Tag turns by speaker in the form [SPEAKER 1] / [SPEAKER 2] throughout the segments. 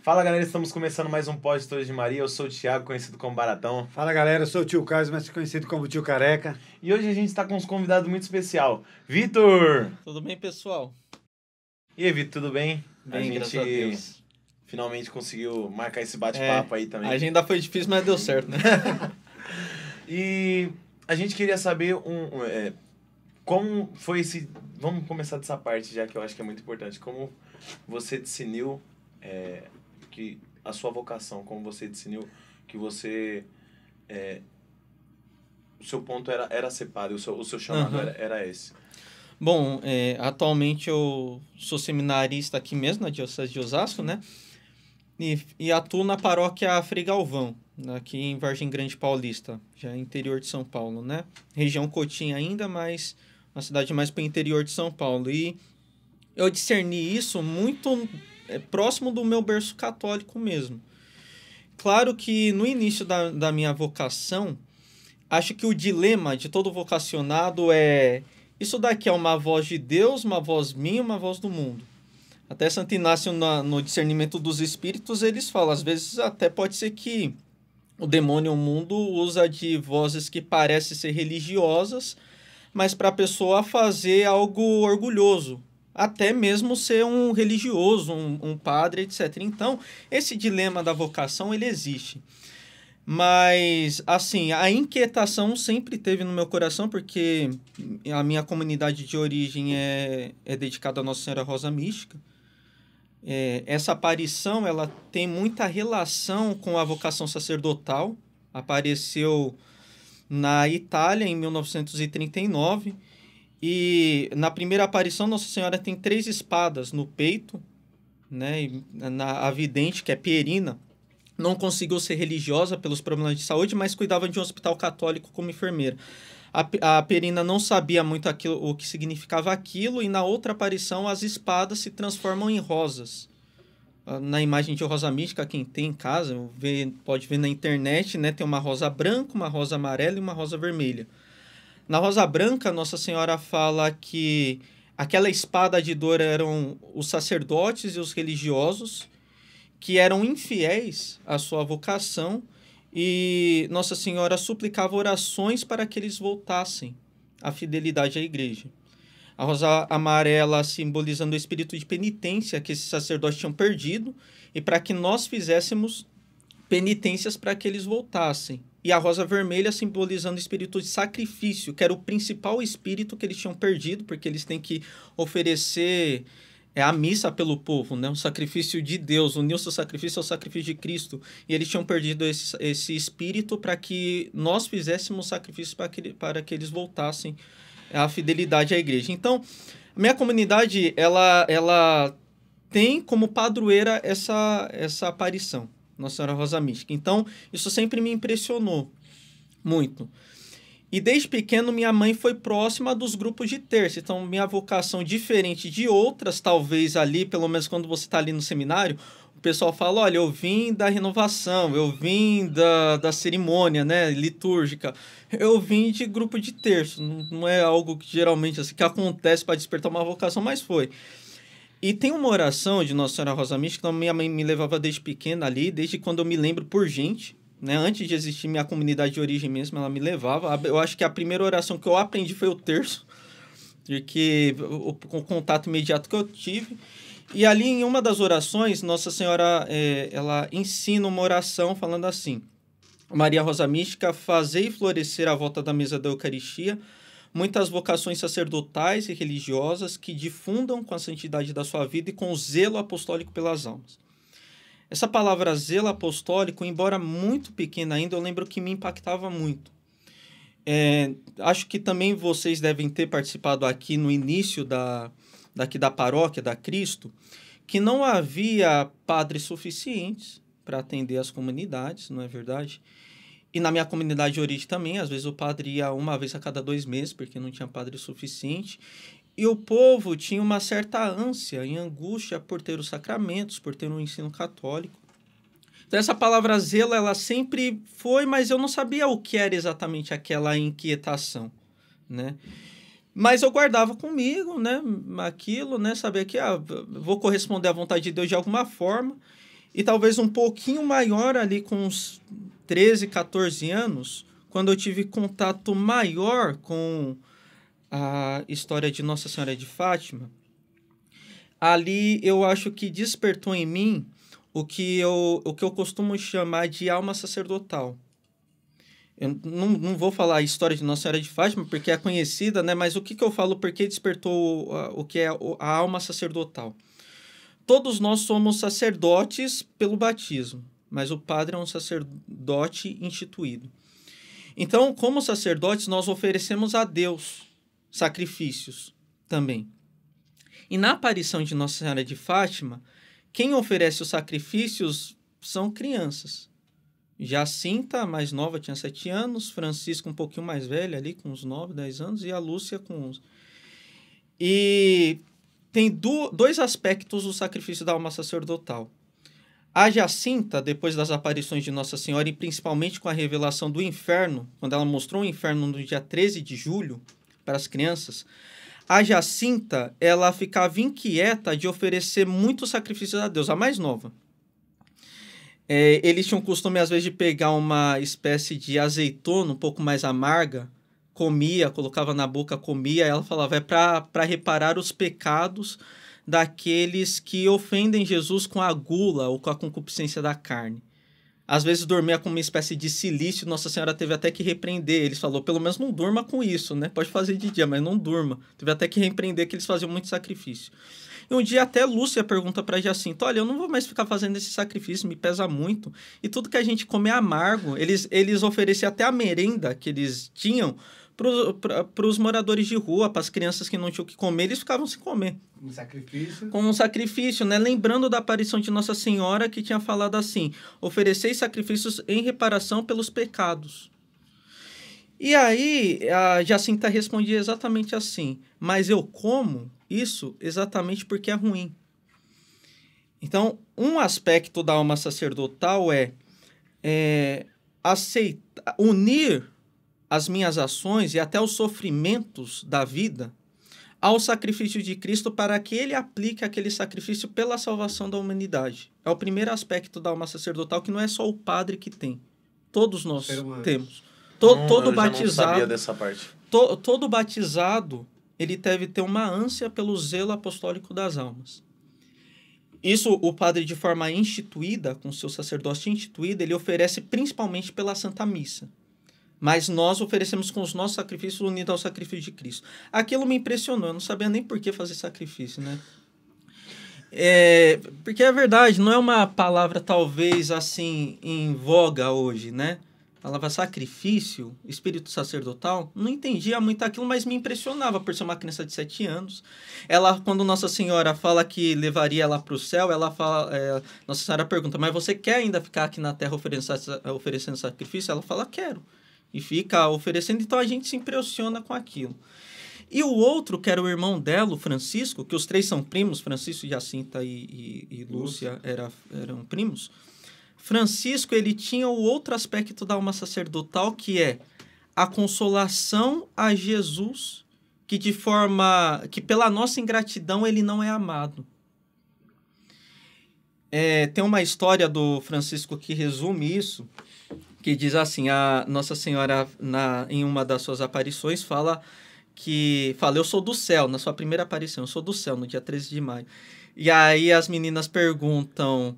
[SPEAKER 1] Fala galera, estamos começando mais um Pod Stories de Maria. Eu sou o Thiago, conhecido como Baratão.
[SPEAKER 2] Fala galera, eu sou o Tio Carlos, mas conhecido como Tio Careca.
[SPEAKER 1] E hoje a gente está com um convidado muito especial, Vitor!
[SPEAKER 3] Tudo bem, pessoal?
[SPEAKER 1] E aí, Vitor, tudo bem?
[SPEAKER 3] Bem, graças a Deus.
[SPEAKER 1] Finalmente conseguiu marcar esse bate-papo aí também.
[SPEAKER 3] A agenda foi difícil, mas deu certo, né?
[SPEAKER 1] E a gente queria saber como foi esse... Vamos começar dessa parte já, que eu acho que é muito importante. Como você discerniu que a sua vocação, como você discerniu que você... o seu ponto era ser padre, o seu chamado era esse.
[SPEAKER 3] Bom, atualmente eu sou seminarista aqui mesmo, na Diocese de Osasco, né? E atuo na paróquia Frei Galvão, aqui em Vargem Grande Paulista, já interior de São Paulo, né? Região Cotim ainda, mas uma cidade mais para o interior de São Paulo. E eu discerni isso muito próximo do meu berço católico mesmo. Claro que no início da minha vocação, acho que o dilema de todo vocacionado é... Isso daqui é uma voz de Deus, uma voz minha, uma voz do mundo. Até Santo Inácio, no discernimento dos espíritos, eles falam, às vezes até pode ser que o demônio, o mundo, usa de vozes que parecem ser religiosas, mas para a pessoa fazer algo orgulhoso, até mesmo ser um religioso, um padre, etc. Então, esse dilema da vocação, ele existe. Mas, assim, a inquietação sempre teve no meu coração, porque a minha comunidade de origem é dedicada à Nossa Senhora Rosa Mística. Essa aparição, ela tem muita relação com a vocação sacerdotal. Apareceu na Itália, em 1939. E na primeira aparição, Nossa Senhora tem 3 espadas no peito, né? E a vidente, que é Pierina, não conseguiu ser religiosa pelos problemas de saúde, mas cuidava de um hospital católico como enfermeira. A Pierina não sabia muito o que significava aquilo, e na outra aparição as espadas se transformam em rosas. Na imagem de Rosa Mística, quem tem em casa, pode ver na internet, né? Tem uma rosa branca, uma rosa amarela e uma rosa vermelha. Na rosa branca, Nossa Senhora fala que aquela espada de dor eram os sacerdotes e os religiosos, que eram infiéis à sua vocação, e Nossa Senhora suplicava orações para que eles voltassem à fidelidade à igreja. A rosa amarela simbolizando o espírito de penitência que esses sacerdotes tinham perdido, e para que nós fizéssemos penitências para que eles voltassem. E a rosa vermelha simbolizando o espírito de sacrifício, que era o principal espírito que eles tinham perdido, porque eles têm que oferecer... a missa pelo povo, né? O sacrifício de Deus, unir o seu sacrifício ao sacrifício de Cristo. E eles tinham perdido esse espírito para que nós fizéssemos sacrifício para que eles voltassem à fidelidade à igreja. Então, a minha comunidade, ela tem como padroeira essa aparição, Nossa Senhora Rosa Mística. Então, isso sempre me impressionou muito. E desde pequeno, minha mãe foi próxima dos grupos de terça. Então, minha vocação, diferente de outras, talvez ali, pelo menos quando você está ali no seminário, o pessoal fala, olha, eu vim da renovação, eu vim da cerimônia, né, litúrgica, eu vim de grupo de terço. Não é algo que geralmente assim, que acontece para despertar uma vocação, mas foi. E tem uma oração de Nossa Senhora Rosa Mística, que minha mãe me levava desde pequena ali, desde quando eu me lembro por gente, né? Antes de existir minha comunidade de origem mesmo, ela me levava. Eu acho que a primeira oração que eu aprendi foi o terço, porque o contato imediato que eu tive. E ali, em uma das orações, Nossa Senhora ela ensina uma oração falando assim: Maria Rosa Mística, fazei florescer à volta da mesa da Eucaristia muitas vocações sacerdotais e religiosas que difundam com a santidade da sua vida e com o zelo apostólico pelas almas. Essa palavra zelo apostólico, embora muito pequena ainda, eu lembro que me impactava muito. Acho que também vocês devem ter participado aqui no início daqui da paróquia, da Cristo, que não havia padres suficientes para atender as comunidades, não é verdade? E na minha comunidade de origem também, às vezes o padre ia uma vez a cada 2 meses, porque não tinha padre suficiente. E o povo tinha uma certa ânsia e angústia por ter os sacramentos, por ter um ensino católico. Então, essa palavra zelo, ela sempre foi, mas eu não sabia o que era exatamente aquela inquietação, né? Mas eu guardava comigo, né, aquilo, né, sabia que vou corresponder à vontade de Deus de alguma forma. E talvez um pouquinho maior ali com uns 13, 14 anos, quando eu tive contato maior com a história de Nossa Senhora de Fátima, ali eu acho que despertou em mim o que eu costumo chamar de alma sacerdotal. Eu não vou falar a história de Nossa Senhora de Fátima, porque é conhecida, né? Mas o que eu falo, porque despertou o que é a alma sacerdotal? Todos nós somos sacerdotes pelo batismo, mas o padre é um sacerdote instituído. Então, como sacerdotes, nós oferecemos a Deus sacrifícios também. E na aparição de Nossa Senhora de Fátima, quem oferece os sacrifícios são crianças. Jacinta, mais nova, tinha 7 anos, Francisco um pouquinho mais velho, ali com uns 9, 10 anos, e a Lúcia com 11. E tem dois aspectos do sacrifício da alma sacerdotal. A Jacinta, depois das aparições de Nossa Senhora, e principalmente com a revelação do inferno, quando ela mostrou o inferno no dia 13 de julho para as crianças, a Jacinta, ela ficava inquieta de oferecer muitos sacrifícios a Deus, a mais nova. Eles tinham o costume, às vezes, de pegar uma espécie de azeitona um pouco mais amarga, comia, colocava na boca, comia, ela falava, é para reparar os pecados daqueles que ofendem Jesus com a gula ou com a concupiscência da carne. Às vezes dormia com uma espécie de silício, Nossa Senhora teve até que repreender. Eles falou, pelo menos não durma com isso, né? Pode fazer de dia, mas não durma. Teve até que repreender que eles faziam muito sacrifício. E um dia até Lúcia pergunta para Jacinta, olha, eu não vou mais ficar fazendo esse sacrifício, me pesa muito. E tudo que a gente come é amargo. Eles ofereciam até a merenda que eles tinham para os moradores de rua, para as crianças que não tinham o que comer, eles ficavam sem comer.
[SPEAKER 2] Um sacrifício.
[SPEAKER 3] Com um sacrifício, né? Lembrando da aparição de Nossa Senhora, que tinha falado assim, ofereceis sacrifícios em reparação pelos pecados. E aí, a Jacinta respondia exatamente assim, mas eu como isso exatamente porque é ruim. Então, um aspecto da alma sacerdotal é unir as minhas ações e até os sofrimentos da vida ao sacrifício de Cristo para que ele aplique aquele sacrifício pela salvação da humanidade. É o primeiro aspecto da alma sacerdotal, que não é só o padre que tem. Todos nós temos. Todo batizado,
[SPEAKER 1] não sabia dessa parte.
[SPEAKER 3] Todo batizado, ele deve ter uma ânsia pelo zelo apostólico das almas. Isso o padre, de forma instituída, com seu sacerdócio instituído, ele oferece principalmente pela Santa Missa. Mas nós oferecemos com os nossos sacrifícios unidos ao sacrifício de Cristo. Aquilo me impressionou, eu não sabia nem por que fazer sacrifício, né? Porque é verdade, não é uma palavra talvez assim em voga hoje, né? A palavra sacrifício, espírito sacerdotal, não entendia muito aquilo, mas me impressionava por ser uma criança de 7 anos. Ela, quando Nossa Senhora fala que levaria ela para o céu, ela fala, Nossa Senhora pergunta, mas você quer ainda ficar aqui na terra oferecendo sacrifício? Ela fala, quero. E fica oferecendo, então a gente se impressiona com aquilo. E o outro, que era o irmão dela, o Francisco, que os 3 são primos, Francisco, Jacinta e Lúcia eram primos. Francisco, ele tinha o outro aspecto da alma sacerdotal, que é a consolação a Jesus, que pela nossa ingratidão ele não é amado. Tem uma história do Francisco que resume isso, que diz assim, a Nossa Senhora, em uma das suas aparições, fala, eu sou do céu, na sua primeira aparição, eu sou do céu, no dia 13 de maio. E aí as meninas perguntam,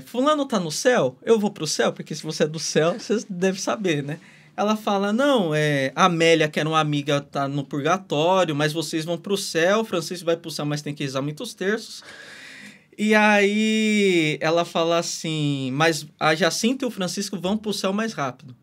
[SPEAKER 3] fulano tá no céu? Eu vou pro céu? Porque se você é do céu, você deve saber, né? Ela fala, não, a Amélia, que era uma amiga, tá no purgatório, mas vocês vão pro céu, Francisco vai pro céu, mas tem que rezar muitos terços. E aí ela fala assim, mas a Jacinta e o Francisco vão para o céu mais rápido.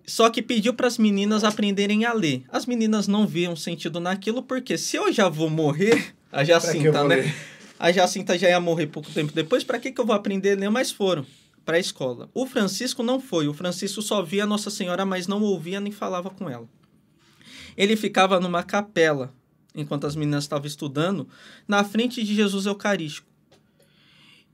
[SPEAKER 3] Só que pediu para as meninas aprenderem a ler. As meninas não viam sentido naquilo, porque se eu já vou morrer, a Jacinta, né? A Jacinta já ia morrer pouco tempo depois, para que eu vou aprender a ler? Mas foram para a escola. O Francisco não foi. O Francisco só via Nossa Senhora, mas não ouvia nem falava com ela. Ele ficava numa capela, enquanto as meninas estavam estudando, na frente de Jesus Eucarístico.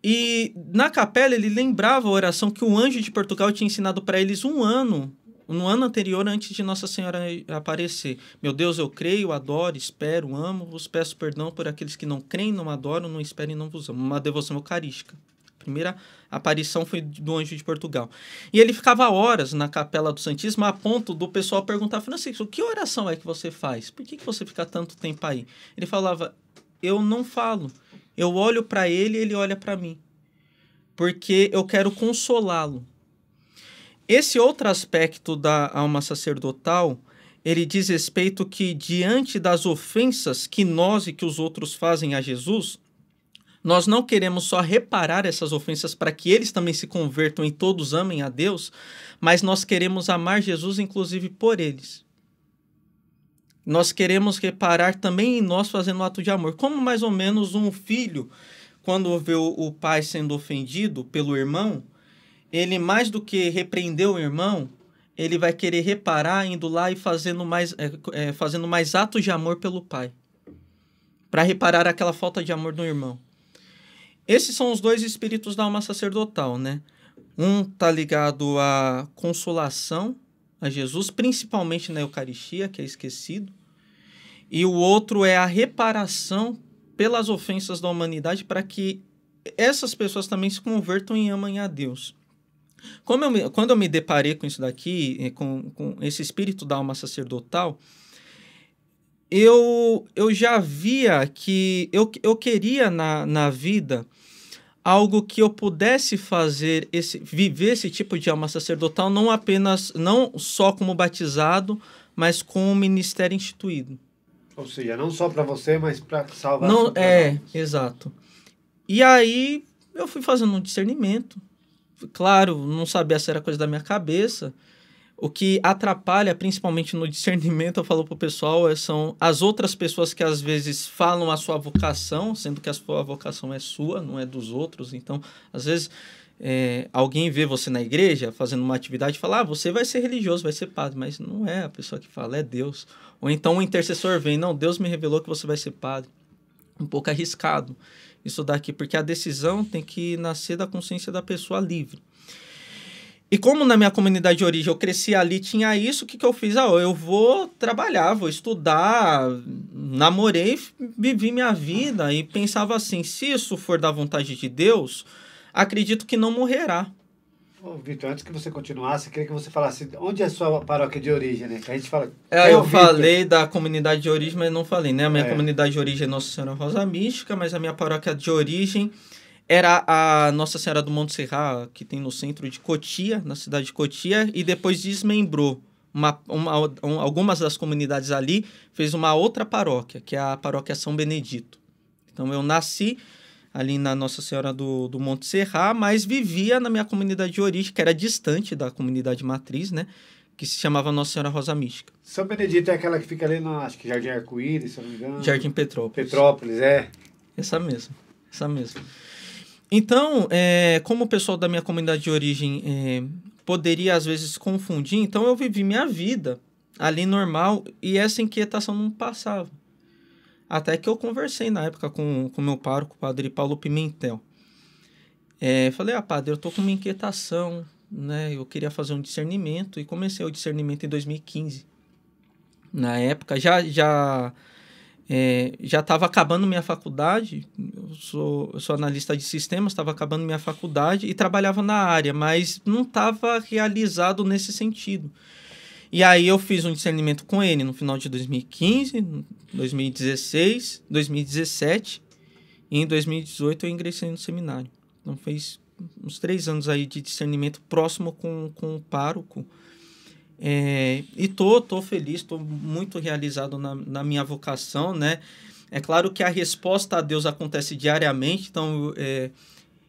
[SPEAKER 3] E na capela ele lembrava a oração que o anjo de Portugal tinha ensinado para eles 1 ano no ano anterior, antes de Nossa Senhora aparecer. Meu Deus, eu creio, adoro, espero, amo, vos peço perdão por aqueles que não creem, não adoram, não esperam e não vos amam. Uma devoção eucarística. A primeira aparição foi do Anjo de Portugal. E ele ficava horas na Capela do Santíssimo, a ponto do pessoal perguntar: Francisco, que oração é que você faz? Por que você fica tanto tempo aí? Ele falava: eu não falo. Eu olho para ele e ele olha para mim. Porque eu quero consolá-lo. Esse outro aspecto da alma sacerdotal, ele diz respeito que, diante das ofensas que nós e que os outros fazem a Jesus, nós não queremos só reparar essas ofensas para que eles também se convertam e todos amem a Deus, mas nós queremos amar Jesus, inclusive, por eles. Nós queremos reparar também em nós fazendo um ato de amor. Como mais ou menos um filho, quando vê o pai sendo ofendido pelo irmão, ele, mais do que repreender o irmão, ele vai querer reparar, indo lá e fazendo mais atos de amor pelo pai, para reparar aquela falta de amor do irmão. Esses são os dois espíritos da alma sacerdotal, né? Um está ligado à consolação a Jesus, principalmente na Eucaristia, que é esquecido, e o outro é a reparação pelas ofensas da humanidade para que essas pessoas também se convertam e amem a Deus. Quando eu me deparei com isso daqui, com esse espírito da alma sacerdotal, eu já via que eu queria na vida algo que eu pudesse fazer, viver esse tipo de alma sacerdotal, não só como batizado, mas com o ministério instituído.
[SPEAKER 2] Ou seja, não só para você, mas para salvar.
[SPEAKER 3] Não, exato. E aí eu fui fazendo um discernimento. Claro, não sabia se era coisa da minha cabeça. O que atrapalha, principalmente no discernimento, eu falo pro pessoal, são as outras pessoas que às vezes falam a sua vocação, sendo que a sua vocação é sua, não é dos outros. Então, às vezes, alguém vê você na igreja fazendo uma atividade e fala: você vai ser religioso, vai ser padre. Mas não é a pessoa que fala, é Deus. Ou então o intercessor vem: não, Deus me revelou que você vai ser padre. Um pouco arriscado isso daqui, porque a decisão tem que nascer da consciência da pessoa livre. E como na minha comunidade de origem eu cresci ali, tinha isso, o que eu fiz? Eu vou trabalhar, vou estudar, namorei, vivi minha vida e pensava assim: se isso for da vontade de Deus, acredito que não morrerá.
[SPEAKER 2] Vitor, antes que você continuasse, queria que você falasse onde é a sua paróquia de origem, né? Que a gente fala...
[SPEAKER 3] eu falei da comunidade de origem, mas não falei, né? A minha comunidade de origem é Nossa Senhora Rosa Mística, mas a minha paróquia de origem era a Nossa Senhora do Monte Serra, que tem no centro de Cotia, na cidade de Cotia, e depois desmembrou algumas das comunidades ali, fez uma outra paróquia, que é a paróquia São Benedito. Então eu nasci ali na Nossa Senhora do Monte Serra, mas vivia na minha comunidade de origem, que era distante da comunidade matriz, né? Que se chamava Nossa Senhora Rosa Mística.
[SPEAKER 2] São Benedito é aquela que fica ali no, acho que Jardim Arco-Íris, se eu não me engano.
[SPEAKER 3] Jardim Petrópolis.
[SPEAKER 2] Petrópolis,
[SPEAKER 3] Essa mesma. Então, como o pessoal da minha comunidade de origem poderia às vezes confundir, então eu vivi minha vida ali normal e essa inquietação não passava. Até que eu conversei na época com o meu pároco, o padre Paulo Pimentel. Falei: padre, eu tô com uma inquietação, né? Eu queria fazer um discernimento, e comecei o discernimento em 2015. Na época, já estava acabando minha faculdade, eu sou analista de sistemas, estava acabando minha faculdade e trabalhava na área, mas não estava realizado nesse sentido. E aí eu fiz um discernimento com ele no final de 2015, 2016, 2017, e em 2018 eu ingressei no seminário. Então fez uns 3 anos aí de discernimento próximo com o pároco. E tô feliz, tô muito realizado na minha vocação, né? É claro que a resposta a Deus acontece diariamente, então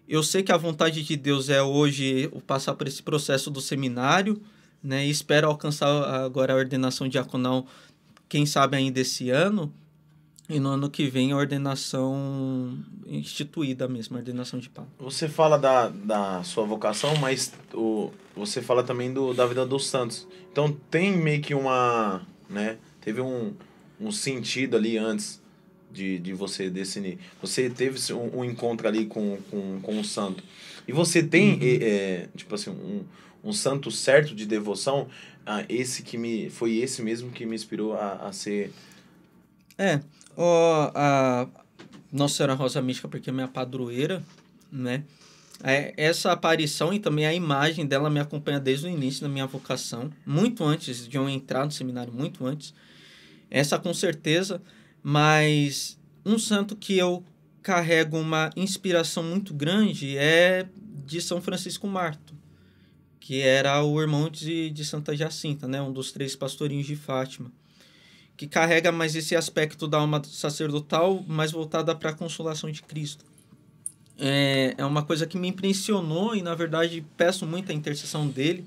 [SPEAKER 3] eu sei que a vontade de Deus é hoje passar por esse processo do seminário, né? E espero alcançar agora a ordenação diaconal, quem sabe ainda esse ano, e no ano que vem a ordenação instituída mesmo, a ordenação de padre.
[SPEAKER 1] Você fala da sua vocação, mas você fala também da vida dos santos. Então tem meio que uma, né, teve um sentido ali antes de você definir. Você teve um encontro ali com um santo. E você tem, tipo assim, um santo certo de devoção, foi esse mesmo que me inspirou a ser...
[SPEAKER 3] A Nossa Senhora Rosa Mística, porque é minha padroeira, né? Essa aparição e também a imagem dela me acompanha desde o início da minha vocação, muito antes de eu entrar no seminário, muito antes. Essa com certeza, mas um santo que eu carrego uma inspiração muito grande é de São Francisco Marto, que era o irmão de Santa Jacinta, né? Um dos 3 pastorinhos de Fátima, que carrega mais esse aspecto da alma sacerdotal, mais voltada para a consolação de Cristo. É uma coisa que me impressionou e, na verdade, peço muito a intercessão dele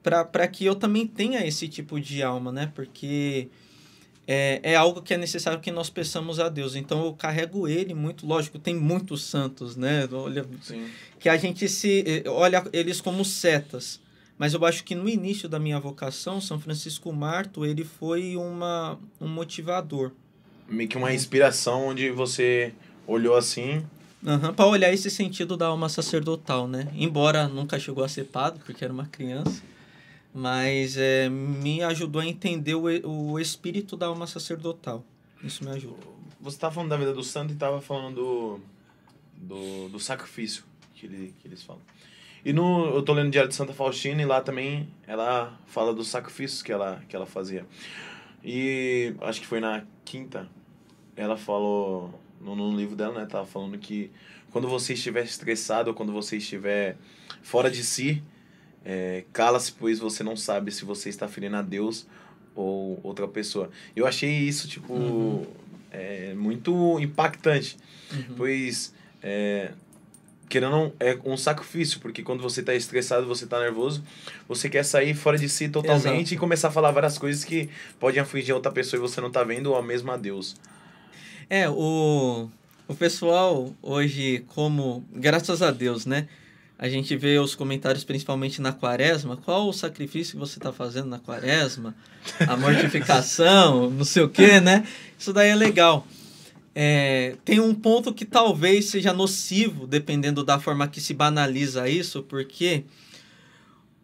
[SPEAKER 3] para que eu também tenha esse tipo de alma, né? Porque é algo que é necessário que nós peçamos a Deus. Então, eu carrego ele muito, lógico, tem muitos santos, né? Olha,
[SPEAKER 1] Sim.
[SPEAKER 3] que a gente olha eles como setas. Mas eu acho que no início da minha vocação, São Francisco Marto, ele foi um motivador.
[SPEAKER 1] Meio que uma inspiração onde você olhou assim...
[SPEAKER 3] Para olhar esse sentido da alma sacerdotal, né? Embora nunca chegou a ser padre, porque era uma criança, mas me ajudou a entender o espírito da alma sacerdotal. Isso me ajuda.
[SPEAKER 1] Você estava falando da vida do santo e estava falando do sacrifício que eles falam. E eu tô lendo o Diário de Santa Faustina e lá também ela fala dos sacrifícios que ela fazia. E acho que foi na quinta, ela falou, no livro dela, né, tava falando que quando você estiver estressado ou quando você estiver fora de si, cala-se, pois você não sabe se você está ferindo a Deus ou outra pessoa. Eu achei isso, tipo, muito impactante, pois... querendo ou não, é um sacrifício, porque quando você tá estressado, você tá nervoso, você quer sair fora de si totalmente. Exato. E começar a falar várias coisas que podem afligir outra pessoa e você não tá vendo, ou mesmo a Deus.
[SPEAKER 3] O pessoal hoje, como, graças a Deus, né? A gente vê os comentários principalmente na quaresma, qual o sacrifício que você tá fazendo na quaresma, a mortificação, não sei o quê, né? Isso daí é legal. Tem um ponto que talvez seja nocivo, dependendo da forma que se banaliza isso, porque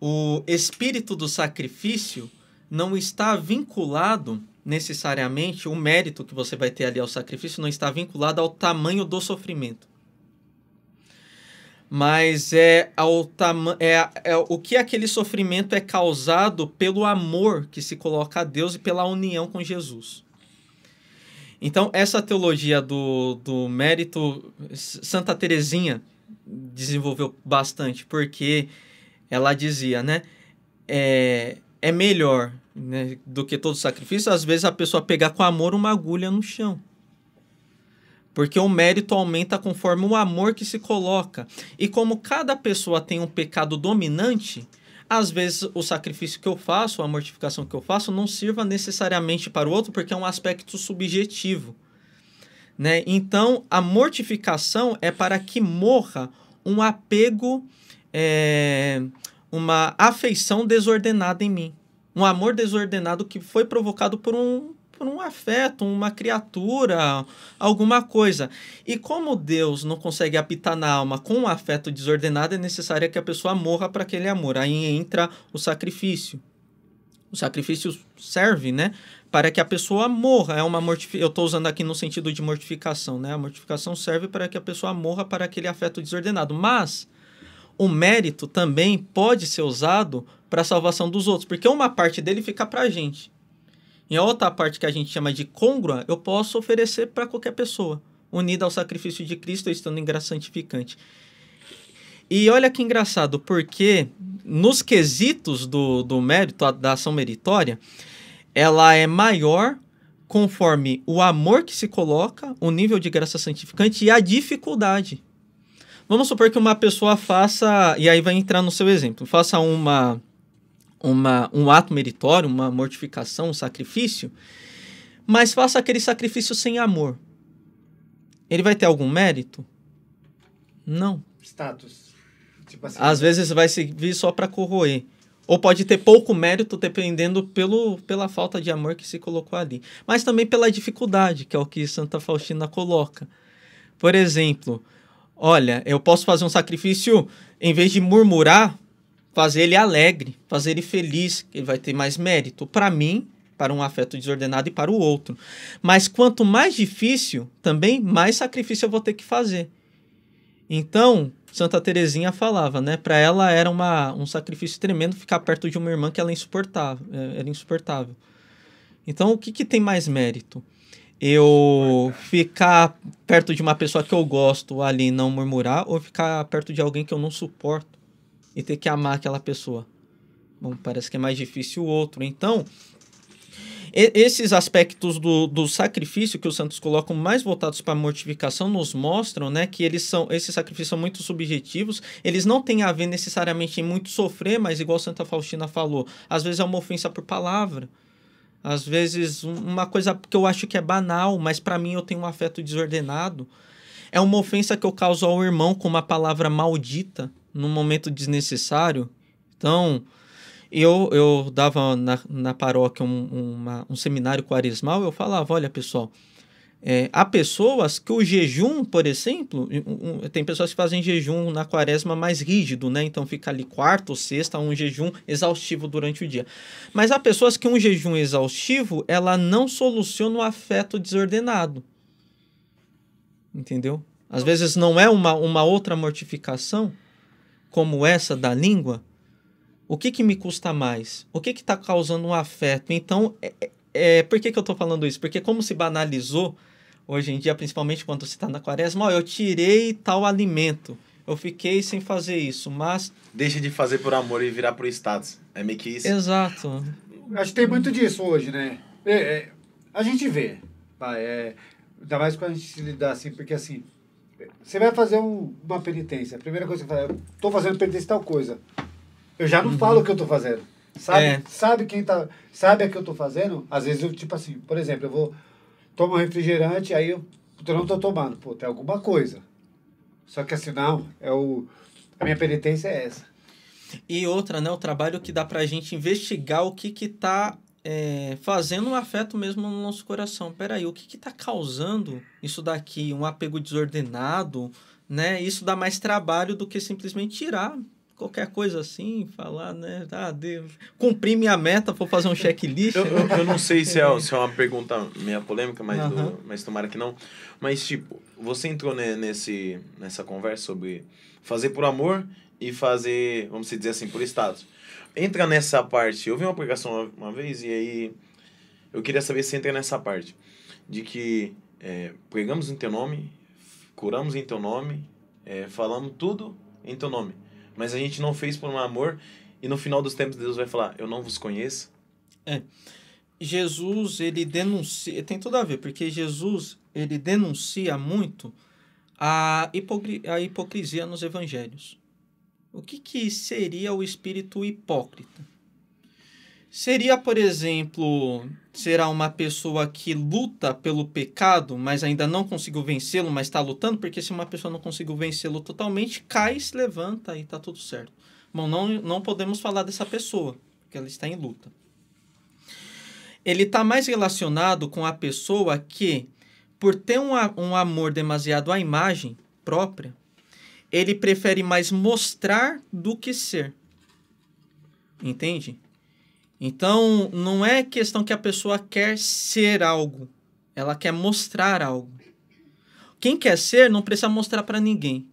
[SPEAKER 3] o espírito do sacrifício não está vinculado necessariamente, o mérito que você vai ter ali ao sacrifício não está vinculado ao tamanho do sofrimento. Mas o que aquele sofrimento é causado pelo amor que se coloca a Deus e pela união com Jesus. Então, essa teologia do mérito, Santa Teresinha desenvolveu bastante, porque ela dizia, né, é melhor, né, do que todo sacrifício, às vezes a pessoa pegar com amor uma agulha no chão. Porque o mérito aumenta conforme o amor que se coloca. E como cada pessoa tem um pecado dominante, às vezes o sacrifício que eu faço, a mortificação que eu faço, não sirva necessariamente para o outro, porque é um aspecto subjetivo, né? Então, a mortificação é para que morra um apego, uma afeição desordenada em mim. Um amor desordenado que foi provocado por um afeto, uma criatura, alguma coisa. E como Deus não consegue habitar na alma com um afeto desordenado, é necessário que a pessoa morra para aquele amor. Aí entra o sacrifício. O sacrifício serve, né, para que a pessoa morra. Eu estou usando aqui no sentido de mortificação, né? A mortificação serve para que a pessoa morra para aquele afeto desordenado. Mas o mérito também pode ser usado para a salvação dos outros, porque uma parte dele fica para a gente. E a outra parte que a gente chama de côngrua, eu posso oferecer para qualquer pessoa, unida ao sacrifício de Cristo, estando em graça santificante. E olha que engraçado, porque nos quesitos do mérito, da ação meritória, ela é maior conforme o amor que se coloca, o nível de graça santificante e a dificuldade. Vamos supor que uma pessoa faça, e aí vai entrar no seu exemplo, faça um ato meritório, uma mortificação, um sacrifício, mas faça aquele sacrifício sem amor. Ele vai ter algum mérito? Não.
[SPEAKER 2] Status. Tipo assim,
[SPEAKER 3] às vezes vai servir só para corroer. Ou pode ter pouco mérito, dependendo pela falta de amor que se colocou ali. Mas também pela dificuldade, que é o que Santa Faustina coloca. Por exemplo, olha, eu posso fazer um sacrifício, em vez de murmurar, fazer ele alegre, fazer ele feliz, que ele vai ter mais mérito para mim, para um afeto desordenado e para o outro. Mas quanto mais difícil, também mais sacrifício eu vou ter que fazer. Então, Santa Teresinha falava, né? Para ela era um sacrifício tremendo ficar perto de uma irmã que ela era insuportável. Então, o que tem mais mérito? Eu ficar perto de uma pessoa que eu gosto ali e não murmurar, ou ficar perto de alguém que eu não suporto e ter que amar aquela pessoa? Bom, parece que é mais difícil o outro. Então, esses aspectos do sacrifício que os santos colocam mais voltados para a mortificação nos mostram, né, que esses sacrifícios são muito subjetivos, eles não têm a ver necessariamente em muito sofrer, mas igual Santa Faustina falou, às vezes é uma ofensa por palavra, às vezes uma coisa que eu acho que é banal, mas para mim eu tenho um afeto desordenado, é uma ofensa que eu causo ao irmão com uma palavra maldita num momento desnecessário. Então, eu dava na paróquia um seminário quaresmal, eu falava, olha pessoal, há pessoas que o jejum, por exemplo, tem pessoas que fazem jejum na quaresma mais rígido, né? Então fica ali quarta ou sexta, um jejum exaustivo durante o dia. Mas há pessoas que um jejum exaustivo, ela não soluciona o afeto desordenado. Entendeu? Às vezes não é uma outra mortificação, como essa da língua. O que me custa mais? O que está causando um afeto? Então, por que eu estou falando isso? Porque como se banalizou, hoje em dia, principalmente quando você está na quaresma, eu tirei tal alimento, eu fiquei sem fazer isso, mas...
[SPEAKER 1] Deixa de fazer por amor e virar por status. É meio que isso.
[SPEAKER 3] Exato.
[SPEAKER 2] Acho que tem muito disso hoje, né? A gente vê, ainda mais quando a gente se lidar assim, porque assim, você vai fazer uma penitência, a primeira coisa que você fala, eu estou fazendo penitência tal coisa. Eu já não falo o que eu tô fazendo. Sabe quem tá... Sabe a que eu tô fazendo? Às vezes eu, tipo assim, por exemplo, eu vou tomar um refrigerante, aí eu não tô tomando. Pô, tem alguma coisa. Só que assim, não, a minha penitência é essa.
[SPEAKER 3] E outra, né? O trabalho que dá pra gente investigar o que tá fazendo um afeto mesmo no nosso coração. Peraí, o que tá causando isso daqui? Um apego desordenado, né? Isso dá mais trabalho do que simplesmente tirar qualquer coisa assim, falar, né? Deus, cumprir minha meta, vou fazer um checklist.
[SPEAKER 1] Eu não sei se é uma pergunta meio polêmica, mas tomara que não. Mas, tipo, você entrou nessa conversa sobre fazer por amor e fazer, vamos dizer assim, por status. Entra nessa parte. Eu vi uma pregação uma vez e aí eu queria saber se entra nessa parte. De que pregamos em teu nome, curamos em teu nome, falamos tudo em teu nome. Mas a gente não fez por um amor e no final dos tempos Deus vai falar, eu não vos conheço.
[SPEAKER 3] Jesus, ele denuncia, tem tudo a ver, porque Jesus, ele denuncia muito a hipocrisia nos evangelhos. O que seria o espírito hipócrita? Seria, por exemplo, será uma pessoa que luta pelo pecado, mas ainda não conseguiu vencê-lo, mas está lutando? Porque se uma pessoa não conseguiu vencê-lo totalmente, cai, se levanta e está tudo certo. Bom, não podemos falar dessa pessoa, porque ela está em luta. Ele está mais relacionado com a pessoa que, por ter um amor demasiado à imagem própria, ele prefere mais mostrar do que ser. Entende? Então, não é questão que a pessoa quer ser algo. Ela quer mostrar algo. Quem quer ser não precisa mostrar para ninguém.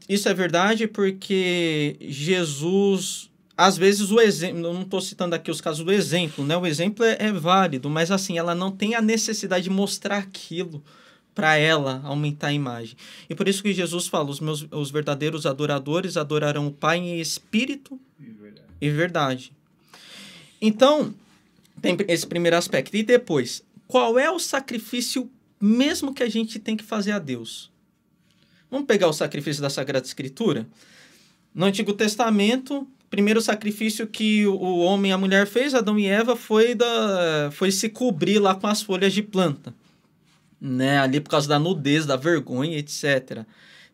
[SPEAKER 3] Isso é verdade porque Jesus... Às vezes o exemplo... Eu não estou citando aqui os casos do exemplo, né? O exemplo é válido, mas assim, ela não tem a necessidade de mostrar aquilo para ela aumentar a imagem. E por isso que Jesus fala, os verdadeiros adoradores adorarão o Pai em espírito e verdade. Então, tem esse primeiro aspecto. E depois, qual é o sacrifício mesmo que a gente tem que fazer a Deus? Vamos pegar o sacrifício da Sagrada Escritura? No Antigo Testamento, o primeiro sacrifício que o homem e a mulher fez, Adão e Eva, foi se cobrir lá com as folhas de planta. Né? Ali por causa da nudez, da vergonha, etc.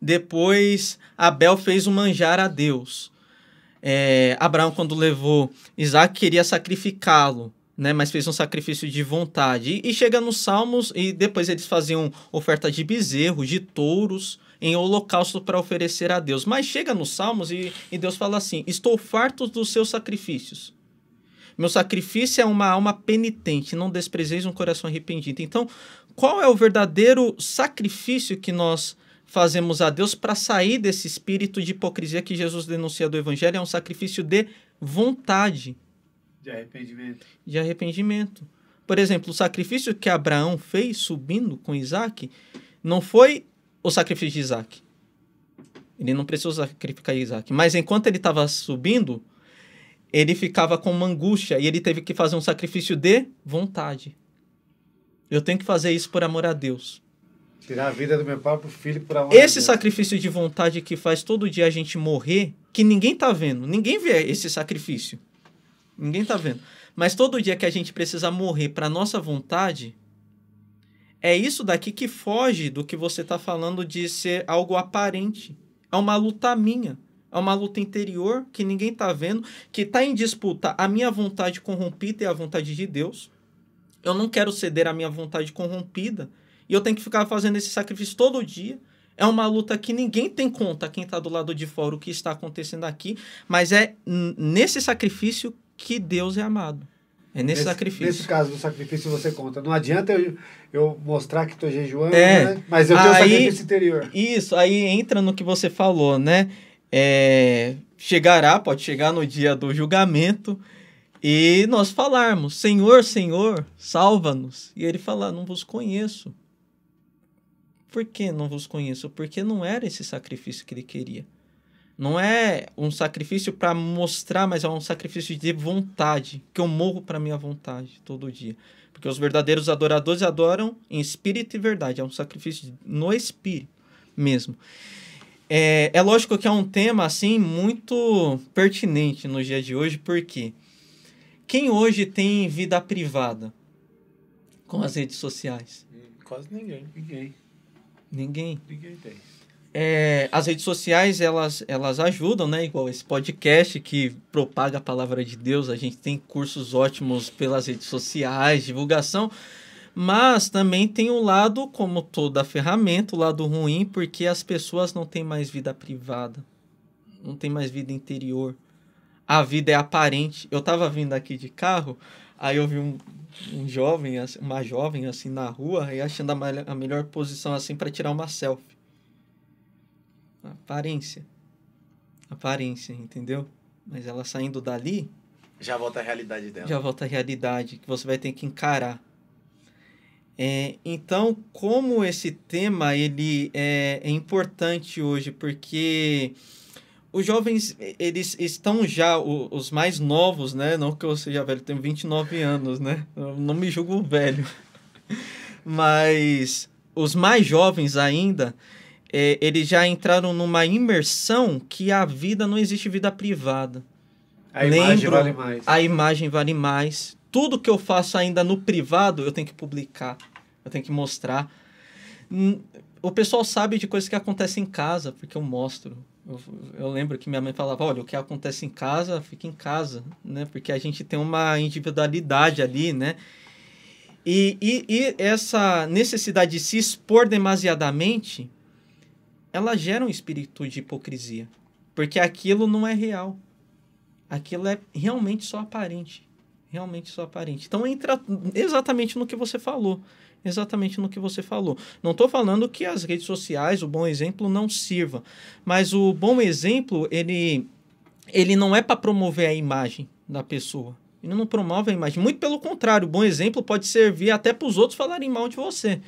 [SPEAKER 3] Depois, Abel fez um manjar a Deus. Abraão, quando levou Isaac, queria sacrificá-lo, né? Mas fez um sacrifício de vontade. E chega nos Salmos, e depois eles faziam oferta de bezerros, de touros, em holocausto para oferecer a Deus. Mas chega nos Salmos e Deus fala assim: estou farto dos seus sacrifícios. Meu sacrifício é uma alma penitente, não desprezeis um coração arrependido. Então, qual é o verdadeiro sacrifício que nós fazemos a Deus para sair desse espírito de hipocrisia que Jesus denuncia do Evangelho? É um sacrifício de vontade.
[SPEAKER 2] De arrependimento.
[SPEAKER 3] De arrependimento. Por exemplo, o sacrifício que Abraão fez subindo com Isaac não foi o sacrifício de Isaac. Ele não precisou sacrificar Isaac. Mas enquanto ele estava subindo, ele ficava com uma angústia e ele teve que fazer um sacrifício de vontade. Eu tenho que fazer isso por amor a Deus.
[SPEAKER 2] Tirar a vida do meu próprio filho por amor a Deus.
[SPEAKER 3] Esse sacrifício de vontade que faz todo dia a gente morrer, que ninguém tá vendo. Ninguém vê esse sacrifício. Ninguém tá vendo. Mas todo dia que a gente precisa morrer para nossa vontade, é isso daqui que foge do que você tá falando de ser algo aparente. É uma luta minha. É uma luta interior que ninguém tá vendo, que tá em disputa a minha vontade corrompida e a vontade de Deus. Eu não quero ceder à minha vontade corrompida. E eu tenho que ficar fazendo esse sacrifício todo dia. É uma luta que ninguém tem conta, quem está do lado de fora, o que está acontecendo aqui. Mas é nesse sacrifício que Deus é amado. É nesse sacrifício.
[SPEAKER 2] Nesse caso do sacrifício você conta. Não adianta eu mostrar que estou jejuando, né? Mas eu tenho o sacrifício interior.
[SPEAKER 3] Isso, aí entra no que você falou, né? Pode chegar no dia do julgamento e nós falarmos: Senhor, Senhor, salva-nos. E ele falar: não vos conheço. Por que não vos conheço? Porque não era esse sacrifício que ele queria. Não é um sacrifício para mostrar, mas é um sacrifício de vontade, que eu morro para minha vontade todo dia. Porque os verdadeiros adoradores adoram em espírito e verdade. É um sacrifício no espírito mesmo. É lógico que é um tema assim muito pertinente no dia de hoje, porque quem hoje tem vida privada com as redes sociais?
[SPEAKER 1] Quase ninguém.
[SPEAKER 3] Ninguém
[SPEAKER 2] tem.
[SPEAKER 3] As redes sociais, elas ajudam, né? Igual esse podcast que propaga a palavra de Deus. A gente tem cursos ótimos pelas redes sociais, divulgação. Mas também tem um lado, como toda ferramenta, o lado ruim, porque as pessoas não têm mais vida privada. Não tem mais vida interior. A vida é aparente. Eu tava vindo aqui de carro, aí eu vi uma jovem assim na rua, e achando a melhor posição assim para tirar uma selfie. Aparência, entendeu? Mas ela saindo dali...
[SPEAKER 1] Já volta a realidade dela.
[SPEAKER 3] Já volta a realidade, que você vai ter que encarar. Então, como esse tema ele é importante hoje, porque os jovens, eles estão já, os mais novos, né? Não que eu seja velho, eu tenho 29 anos, né? Eu não me julgo velho. Mas os mais jovens ainda... eles já entraram numa imersão que a vida não existe vida privada.
[SPEAKER 2] Imagem vale mais.
[SPEAKER 3] A imagem vale mais. Tudo que eu faço ainda no privado, eu tenho que publicar. Eu tenho que mostrar. O pessoal sabe de coisas que acontecem em casa, porque eu mostro. Eu lembro que minha mãe falava: olha, o que acontece em casa, fica em casa, né? Porque a gente tem uma individualidade ali, né? E essa necessidade de se expor demasiadamente... ela gera um espírito de hipocrisia. Porque aquilo não é real. Aquilo é realmente só aparente. Realmente só aparente. Então entra exatamente no que você falou. Não estou falando que as redes sociais, o bom exemplo, não sirva. Mas o bom exemplo, ele não é para promover a imagem da pessoa. Ele não promove a imagem. Muito pelo contrário, o bom exemplo pode servir até para os outros falarem mal de você.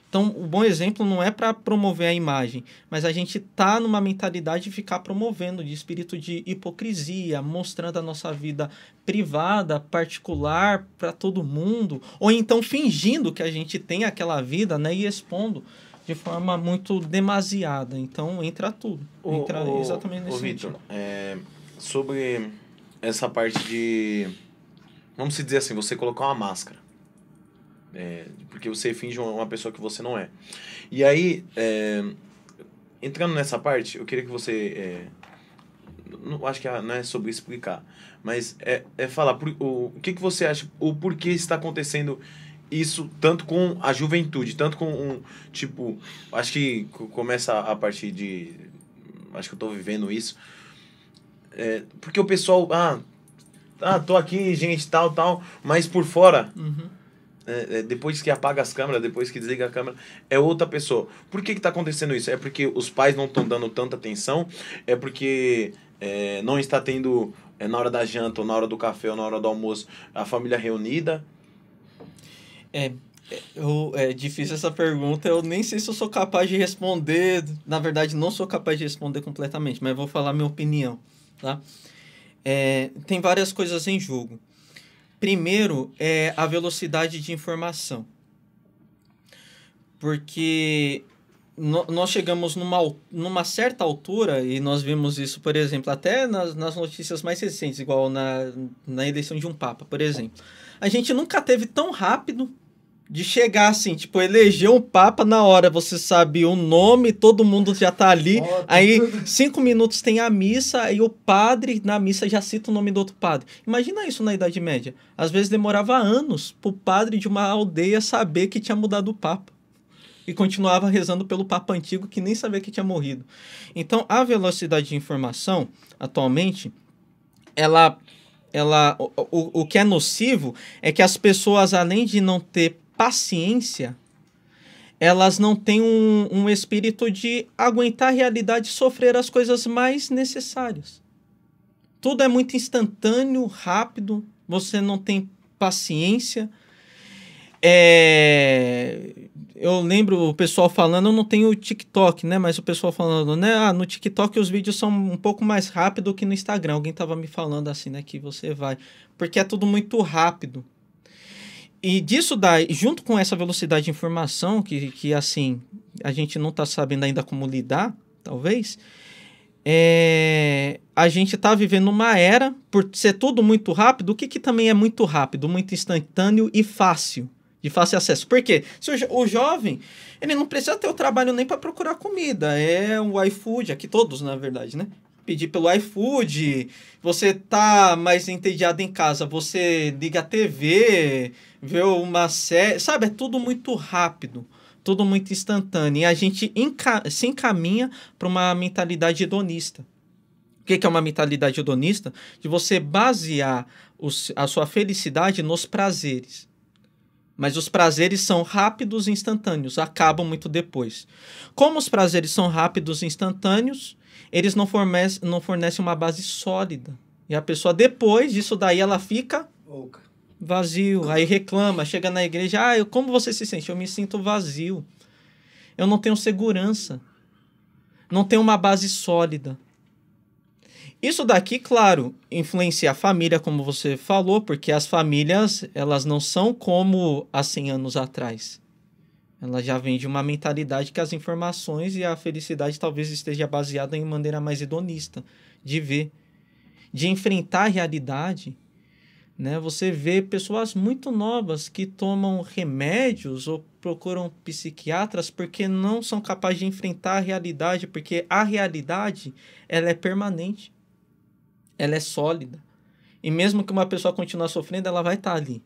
[SPEAKER 3] Então, o bom exemplo não é para promover a imagem, mas a gente tá numa mentalidade de ficar promovendo, de espírito de hipocrisia, mostrando a nossa vida privada, particular, para todo mundo, ou então fingindo que a gente tem aquela vida, né, e expondo de forma muito demasiada. Então, entra tudo. Entra exatamente nesse sentido.
[SPEAKER 1] Vitor, sobre essa parte de, vamos dizer assim, você colocar uma máscara. Porque você finge uma pessoa que você não é. E aí, entrando nessa parte, eu queria que você não, acho que não é sobre explicar, mas é falar o que você acha, o porquê está acontecendo isso tanto com a juventude, tanto com tipo, acho que começa a partir de, acho que eu tô vivendo isso, porque o pessoal, tô aqui, gente, tal, mas por fora, depois que apaga as câmeras, depois que desliga a câmera, é outra pessoa. Por que tá acontecendo isso? É porque os pais não estão dando tanta atenção? É porque não está tendo, na hora da janta, ou na hora do café, ou na hora do almoço, a família reunida?
[SPEAKER 3] É difícil essa pergunta, eu nem sei se eu sou capaz de responder, na verdade não sou capaz de responder completamente, mas vou falar minha opinião, tá? Tem várias coisas em jogo. Primeiro é a velocidade de informação, porque nós chegamos numa certa altura, e nós vimos isso, por exemplo, até nas notícias mais recentes, igual na eleição de um Papa, por exemplo. A gente nunca teve tão rápido de chegar assim, tipo, eleger um Papa na hora, você sabe o nome, todo mundo já tá ali, aí 5 minutos tem a missa, e o padre na missa já cita o nome do outro padre. Imagina isso na Idade Média. Às vezes demorava anos pro padre de uma aldeia saber que tinha mudado o Papa. E continuava rezando pelo Papa antigo que nem sabia que tinha morrido. Então, a velocidade de informação, atualmente, o que é nocivo é que as pessoas, além de não ter paciência, elas não têm um espírito de aguentar a realidade e sofrer as coisas mais necessárias. Tudo é muito instantâneo, rápido, você não tem paciência. Eu lembro o pessoal falando, eu não tenho TikTok, né? Mas o pessoal falando, né? No TikTok os vídeos são um pouco mais rápido que no Instagram. Alguém tava me falando assim, né? Que você vai. Porque é tudo muito rápido. E disso daí, junto com essa velocidade de informação, que assim, a gente não tá sabendo ainda como lidar, talvez, a gente tá vivendo uma era, por ser tudo muito rápido, o que também é muito rápido, muito instantâneo e fácil, de fácil acesso. Por quê? Se o jovem, ele não precisa ter o trabalho nem para procurar comida, é o iFood, aqui todos, na verdade, né? Pedir pelo iFood, você tá mais entediado em casa, você liga a TV, vê uma série, sabe? É tudo muito rápido, tudo muito instantâneo. E a gente se encaminha para uma mentalidade hedonista. O que é uma mentalidade hedonista? De você basear a sua felicidade nos prazeres. Mas os prazeres são rápidos e instantâneos, acabam muito depois. Como os prazeres são rápidos e instantâneos, eles não fornecem uma base sólida. E a pessoa, depois disso daí, ela fica vazio. Aí reclama, chega na igreja, como você se sente? Eu me sinto vazio. Eu não tenho segurança. Não tenho uma base sólida. Isso daqui, claro, influencia a família, como você falou, porque as famílias, elas não são como há 100 anos atrás. Ela já vem de uma mentalidade que as informações e a felicidade talvez esteja baseada em maneira mais hedonista de ver, de enfrentar a realidade, né? Você vê pessoas muito novas que tomam remédios ou procuram psiquiatras porque não são capazes de enfrentar a realidade, porque a realidade, ela é permanente, ela é sólida. E mesmo que uma pessoa continue sofrendo, ela vai estar ali.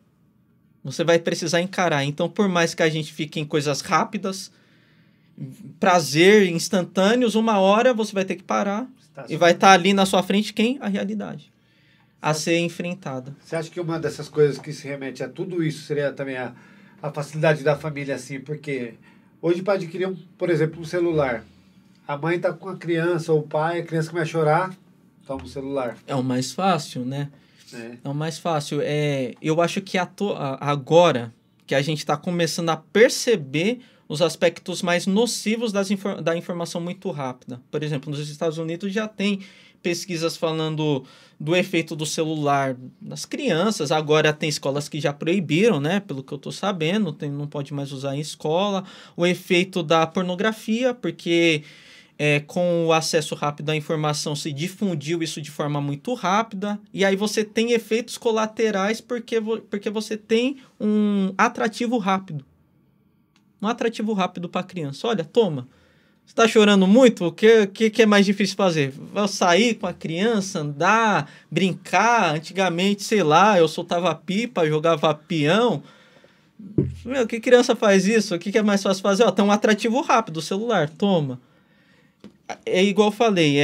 [SPEAKER 3] Você vai precisar encarar. Então, por mais que a gente fique em coisas rápidas, prazer instantâneos, uma hora você vai ter que parar e vai estar ali na sua frente quem? A realidade. A ser enfrentada.
[SPEAKER 2] Você acha que uma dessas coisas que se remete a tudo isso seria também a facilidade da família, assim? Porque hoje para adquirir, por exemplo, um celular, a mãe está com a criança ou o pai, a criança começa a chorar, toma o celular.
[SPEAKER 3] É o mais fácil, né? É o mais fácil. Eu acho que agora que a gente está começando a perceber os aspectos mais nocivos da informação muito rápida. Por exemplo, nos Estados Unidos já tem pesquisas falando do efeito do celular nas crianças. Agora tem escolas que já proibiram, né? Pelo que eu estou sabendo, não pode mais usar em escola. O efeito da pornografia, porque com o acesso rápido à informação se difundiu isso de forma muito rápida, e aí você tem efeitos colaterais porque você tem um atrativo rápido. Um atrativo rápido para a criança. Olha, toma. Você tá chorando muito? O que é mais difícil fazer? Vai sair com a criança, andar, brincar? Antigamente, sei lá, eu soltava pipa, jogava peão. Meu, que criança faz isso? O que é mais fácil fazer? Ó, tem um atrativo rápido, o celular, toma. É igual eu falei,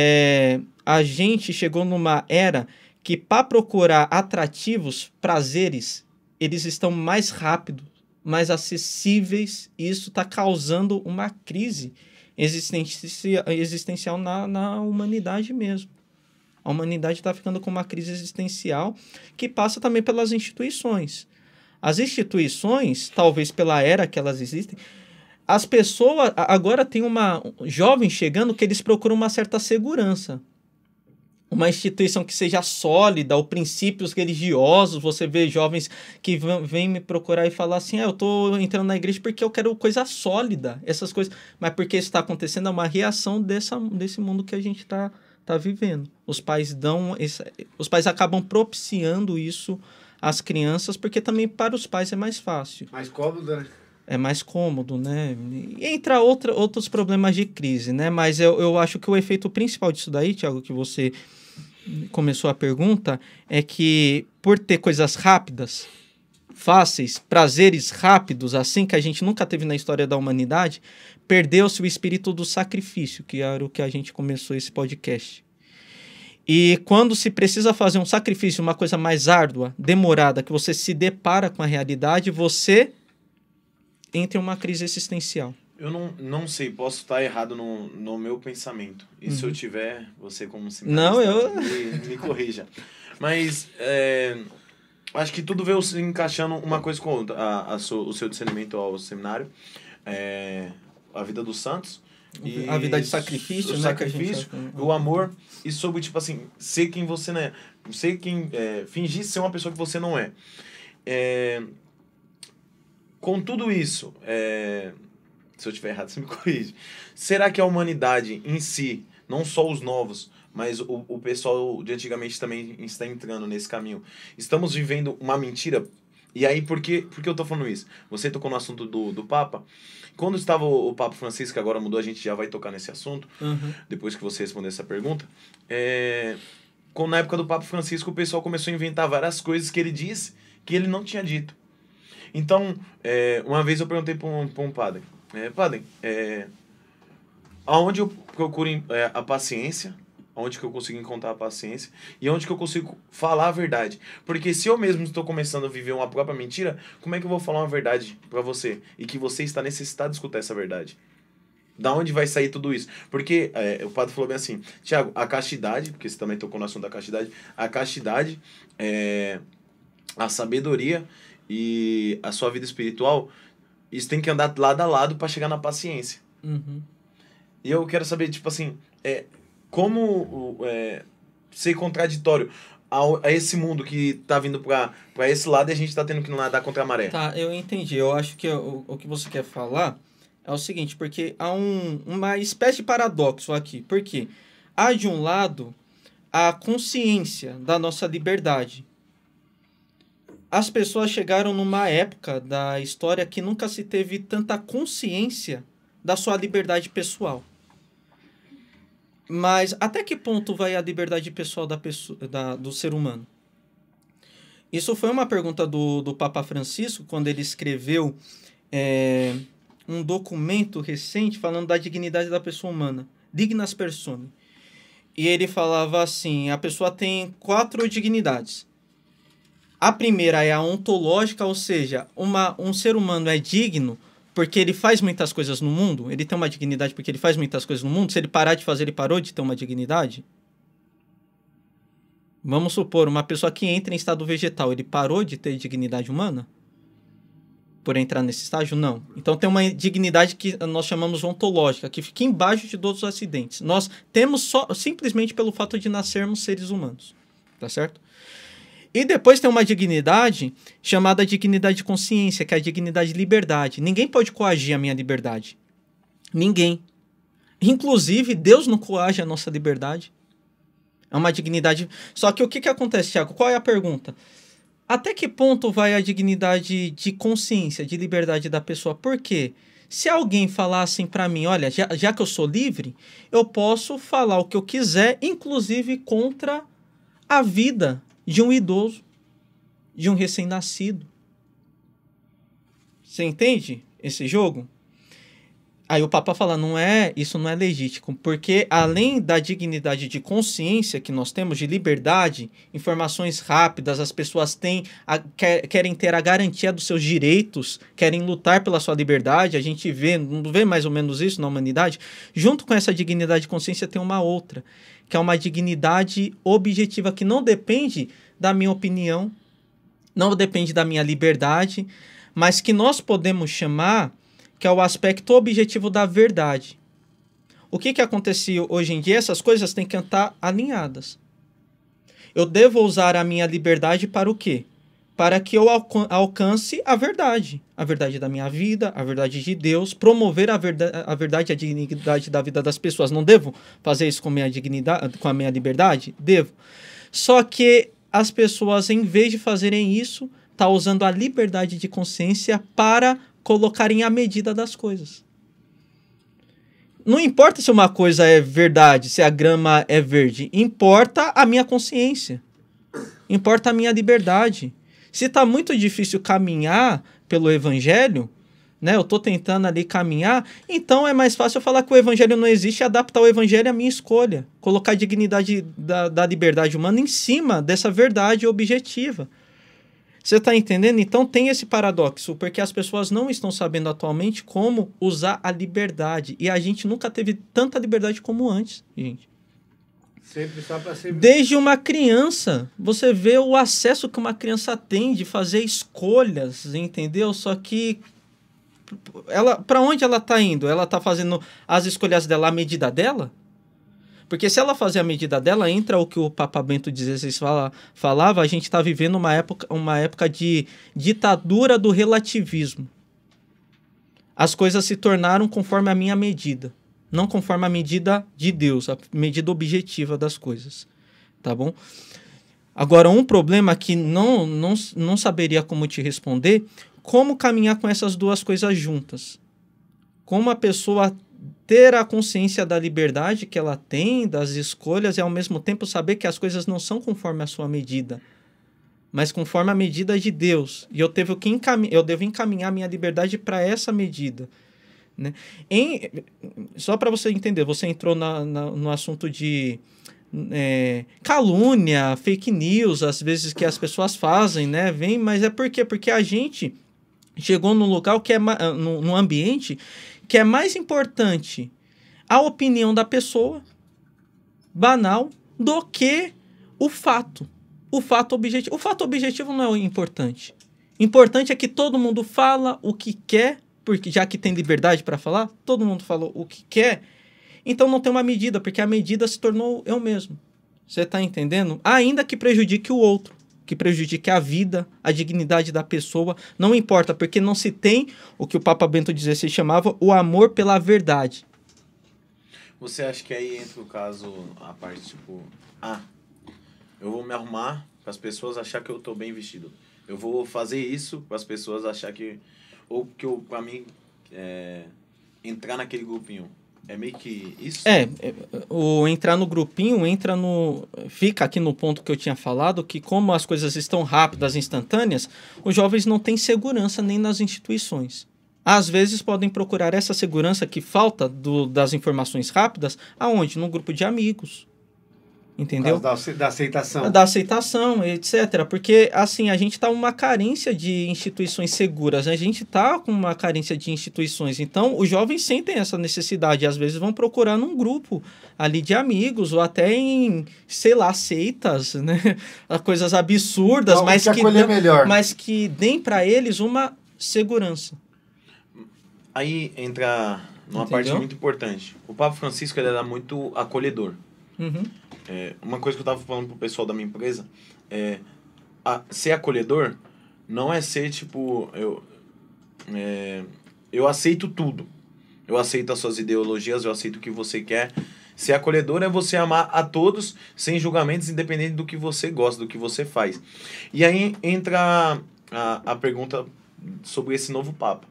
[SPEAKER 3] a gente chegou numa era que para procurar atrativos, prazeres, eles estão mais rápidos, mais acessíveis, e isso está causando uma crise existencial na humanidade mesmo. A humanidade está ficando com uma crise existencial que passa também pelas instituições. As instituições, talvez pela era que elas existem, as pessoas... Agora tem uma jovem chegando que eles procuram uma certa segurança. Uma instituição que seja sólida, ou princípios religiosos. Você vê jovens que vêm me procurar e falar assim, eu estou entrando na igreja porque eu quero coisa sólida, essas coisas. Mas porque isso está acontecendo é uma reação desse mundo que a gente está vivendo. Os pais acabam propiciando isso às crianças, porque também para os pais é mais fácil.
[SPEAKER 2] Mais cômodo, né?
[SPEAKER 3] É mais cômodo, né? E entra outros problemas de crise, né? Mas eu acho que o efeito principal disso daí, Thiago, que você começou a pergunta, é que por ter coisas rápidas, fáceis, prazeres rápidos, assim que a gente nunca teve na história da humanidade, perdeu-se o espírito do sacrifício, que era o que a gente começou esse podcast. E quando se precisa fazer um sacrifício, uma coisa mais árdua, demorada, que você se depara com a realidade, você entra em uma crise existencial.
[SPEAKER 1] Eu não sei, posso estar errado no meu pensamento. E se eu tiver, você como me corrija. Mas acho que tudo veio se encaixando uma coisa com a outra. O seu discernimento ao seminário, a vida dos santos. E
[SPEAKER 3] a vida de sacrifício,
[SPEAKER 1] o
[SPEAKER 3] né?
[SPEAKER 1] sacrifício, o amor. E sobre, tipo assim, ser quem você não é. Ser quem... fingir ser uma pessoa que você não é. Com tudo isso, se eu estiver errado, você me corrige. Será que a humanidade em si, não só os novos, mas o pessoal de antigamente também está entrando nesse caminho, estamos vivendo uma mentira? E aí, por que eu tô falando isso? Você tocou no assunto do Papa. Quando estava o Papa Francisco, que agora mudou, a gente já vai tocar nesse assunto, depois que você responder essa pergunta. Na época do Papa Francisco, o pessoal começou a inventar várias coisas que ele disse que ele não tinha dito. Então, uma vez eu perguntei para um padre, padre, aonde eu procuro a paciência, onde que eu consigo encontrar a paciência e onde que eu consigo falar a verdade? Porque se eu mesmo estou começando a viver uma própria mentira, como é que eu vou falar uma verdade para você? E que você está necessitado de escutar essa verdade? Da onde vai sair tudo isso? Porque o padre falou bem assim, Thiago, a castidade, porque você também tocou no assunto da castidade, a castidade, a sabedoria e a sua vida espiritual, isso tem que andar lado a lado para chegar na paciência. E eu quero saber, tipo assim, como ser contraditório a esse mundo que tá vindo para esse lado e a gente tá tendo que nadar contra a maré.
[SPEAKER 3] Tá, eu entendi. Eu acho que o que você quer falar é o seguinte, porque há uma espécie de paradoxo aqui. Porque há, de um lado, a consciência da nossa liberdade. As pessoas chegaram numa época da história que nunca se teve tanta consciência da sua liberdade pessoal. Mas até que ponto vai a liberdade pessoal do ser humano? Isso foi uma pergunta do Papa Francisco, quando ele escreveu um documento recente falando da dignidade da pessoa humana, Dignas Personae. E ele falava assim, a pessoa tem 4 dignidades. A primeira é a ontológica, ou seja, um ser humano é digno porque ele faz muitas coisas no mundo, ele tem uma dignidade porque ele faz muitas coisas no mundo. Se ele parar de fazer, ele parou de ter uma dignidade? Vamos supor, uma pessoa que entra em estado vegetal, ele parou de ter dignidade humana? Por entrar nesse estágio? Não. Então tem uma dignidade que nós chamamos ontológica, que fica embaixo de todos os acidentes. Nós temos simplesmente pelo fato de nascermos seres humanos. Tá certo? E depois tem uma dignidade chamada dignidade de consciência, que é a dignidade de liberdade. Ninguém pode coagir a minha liberdade. Ninguém. Inclusive, Deus não coage a nossa liberdade. É uma dignidade... Só que o que acontece, Thiago? Qual é a pergunta? Até que ponto vai a dignidade de consciência, de liberdade da pessoa? Por quê? Se alguém falar assim para mim, olha, já que eu sou livre, eu posso falar o que eu quiser, inclusive contra a vida de um idoso, de um recém-nascido. Você entende esse jogo? Aí o Papa fala, isso não é legítimo, porque além da dignidade de consciência que nós temos, de liberdade, informações rápidas, as pessoas querem ter a garantia dos seus direitos, querem lutar pela sua liberdade, a gente não vê mais ou menos isso na humanidade. Junto com essa dignidade de consciência tem uma outra, que é uma dignidade objetiva, que não depende da minha opinião, não depende da minha liberdade, mas que nós podemos chamar, que é o aspecto objetivo da verdade. O que acontecia hoje em dia? Essas coisas têm que estar alinhadas. Eu devo usar a minha liberdade para o quê? Para que eu alcance a verdade da minha vida, a verdade de Deus, promover a verdade e a dignidade da vida das pessoas. Não devo fazer isso com a minha liberdade? Devo. Só que as pessoas, em vez de fazerem isso, estão usando a liberdade de consciência para colocarem a medida das coisas. Não importa se uma coisa é verdade, se a grama é verde. Importa a minha consciência. Importa a minha liberdade. Se está muito difícil caminhar pelo evangelho, né, eu estou tentando ali caminhar, então é mais fácil eu falar que o evangelho não existe e adaptar o evangelho à minha escolha. Colocar a dignidade da liberdade humana em cima dessa verdade objetiva. Você está entendendo? Então tem esse paradoxo, porque as pessoas não estão sabendo atualmente como usar a liberdade. E a gente nunca teve tanta liberdade como antes, gente.
[SPEAKER 2] Sempre só para ser...
[SPEAKER 3] Desde uma criança, você vê o acesso que uma criança tem de fazer escolhas, entendeu? Só que para onde ela está indo? Ela está fazendo as escolhas dela à medida dela? Porque se ela fazer a medida dela, entra o que o Papa Bento XVI falava, a gente está vivendo uma época de ditadura do relativismo. As coisas se tornaram conforme a minha medida, não conforme a medida de Deus, a medida objetiva das coisas. Tá bom? Agora, um problema que não saberia como te responder, como caminhar com essas duas coisas juntas? Como a pessoa ter a consciência da liberdade que ela tem, das escolhas, e ao mesmo tempo saber que as coisas não são conforme a sua medida, mas conforme a medida de Deus. E eu devo encaminhar minha liberdade para essa medida. Né? Só para você entender, você entrou no assunto de calúnia, fake news, às vezes que as pessoas fazem, né? Mas é por quê? Porque a gente chegou num local num ambiente que é mais importante a opinião da pessoa, banal, do que o fato. O fato objetivo. O fato objetivo não é o importante. Importante é que todo mundo fala o que quer, porque já que tem liberdade para falar, todo mundo falou o que quer, então não tem uma medida, porque a medida se tornou eu mesmo. Você está entendendo? Ainda que prejudique o outro, que prejudique a vida, a dignidade da pessoa, não importa, porque não se tem o que o Papa Bento XVI chamava o amor pela verdade.
[SPEAKER 1] Você acha que aí entra o caso, a parte tipo, eu vou me arrumar para as pessoas achar que eu estou bem vestido. Eu vou fazer isso para as pessoas achar que, ou que eu, para mim, entrar naquele grupinho. É meio que isso?
[SPEAKER 3] O entrar no grupinho, fica aqui no ponto que eu tinha falado, que como as coisas estão rápidas, instantâneas, os jovens não têm segurança nem nas instituições. Às vezes podem procurar essa segurança que falta das informações rápidas, aonde? No grupo de amigos. Entendeu?
[SPEAKER 2] Da aceitação.
[SPEAKER 3] Da aceitação, etc. Porque, assim, a gente está com uma carência de instituições seguras, a gente está com uma carência de instituições. Então, os jovens sentem essa necessidade, às vezes vão procurar num grupo ali de amigos, ou até em, sei lá, seitas, né? Coisas absurdas,
[SPEAKER 2] não,
[SPEAKER 3] mas que deem para eles uma segurança.
[SPEAKER 1] Aí entra numa parte muito importante. O Papa Francisco, ele era muito acolhedor.
[SPEAKER 3] Uhum.
[SPEAKER 1] Uma coisa que eu estava falando pro pessoal da minha empresa ser acolhedor não é ser tipo eu aceito tudo, eu aceito as suas ideologias, eu aceito o que você quer. Ser acolhedor é você amar a todos sem julgamentos, independente do que você gosta, do que você faz. E aí entra a pergunta sobre esse novo Papa.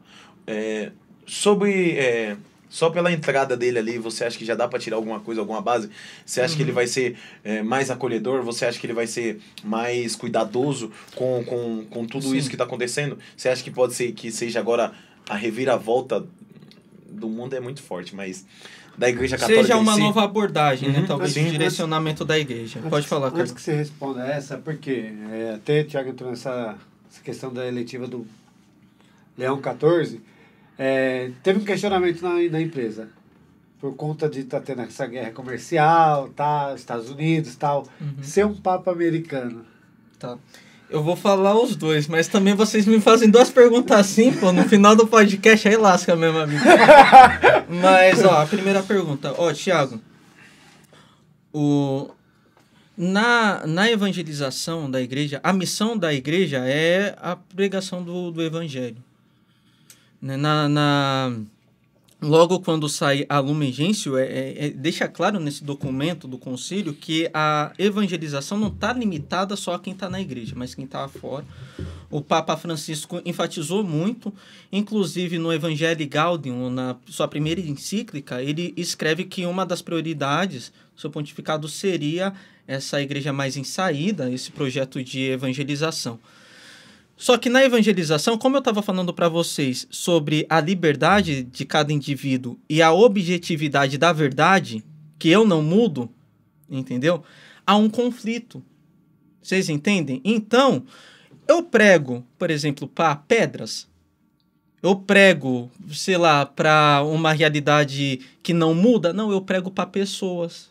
[SPEAKER 1] sobre... só pela entrada dele ali, você acha que já dá para tirar alguma coisa, alguma base? Você acha que ele vai ser mais acolhedor? Você acha que ele vai ser mais cuidadoso com tudo isso que está acontecendo? Você acha que pode ser que seja agora a reviravolta do mundo é muito forte, mas da Igreja Católica
[SPEAKER 3] seja uma
[SPEAKER 1] em si?
[SPEAKER 3] nova abordagem, né? Talvez
[SPEAKER 1] Sim,
[SPEAKER 3] o direcionamento da Igreja. Pode falar,
[SPEAKER 2] Antes
[SPEAKER 3] Carlos.
[SPEAKER 2] que você responda essa, porque até o Thiago entrou nessa questão da eleitiva do Leão 14, teve um questionamento na empresa, por conta de estar tendo essa guerra comercial, tá, Estados Unidos tal, ser um Papa americano.
[SPEAKER 3] Tá. Eu vou falar os dois, mas também vocês me fazem duas perguntas assim, pô, no final do podcast, aí lasca mesmo, amigo. Mas, ó, a primeira pergunta. Ó, Thiago, na evangelização da igreja, a missão da igreja é a pregação do evangelho. Né? Logo quando sai a Lumen Gentium, deixa claro nesse documento do concílio que a evangelização não está limitada só a quem está na igreja, mas quem está fora. O Papa Francisco enfatizou muito, inclusive no Evangelii Gaudium, na sua primeira encíclica, ele escreve que uma das prioridades do seu pontificado seria essa igreja mais em saída, esse projeto de evangelização. Só que na evangelização, como eu estava falando para vocês sobre a liberdade de cada indivíduo e a objetividade da verdade, que eu não mudo, entendeu? Há um conflito. Vocês entendem? Então, eu prego, por exemplo, para pedras. Eu prego, sei lá, para uma realidade que não muda. Não, eu prego para pessoas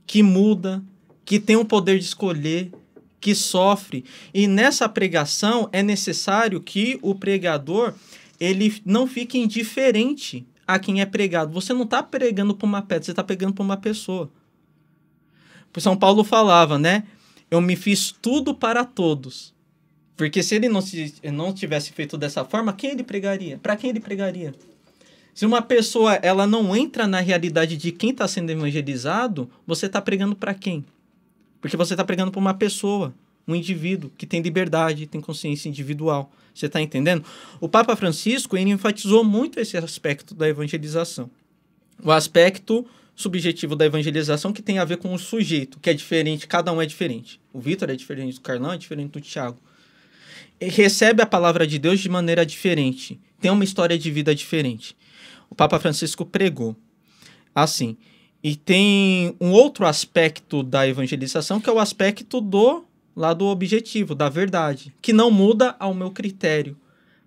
[SPEAKER 3] que mudam, que têm o poder de escolher, que sofre. E nessa pregação é necessário que o pregador ele não fique indiferente a quem é pregado. Você não está pregando para uma pedra, você está pregando para uma pessoa. São Paulo falava, né? Eu me fiz tudo para todos. Porque se ele não tivesse feito dessa forma, quem ele pregaria? Para quem ele pregaria? Se uma pessoa ela não entra na realidade de quem está sendo evangelizado, você está pregando para quem? Porque você está pregando para uma pessoa, um indivíduo que tem liberdade, tem consciência individual. Você está entendendo? O Papa Francisco ele enfatizou muito esse aspecto da evangelização. O aspecto subjetivo da evangelização que tem a ver com o sujeito, que é diferente, cada um é diferente. O Vitor é diferente do Carlão, é diferente do Thiago. Ele recebe a palavra de Deus de maneira diferente, tem uma história de vida diferente. O Papa Francisco pregou assim. E tem um outro aspecto da evangelização, que é o aspecto do lado objetivo, da verdade, que não muda ao meu critério,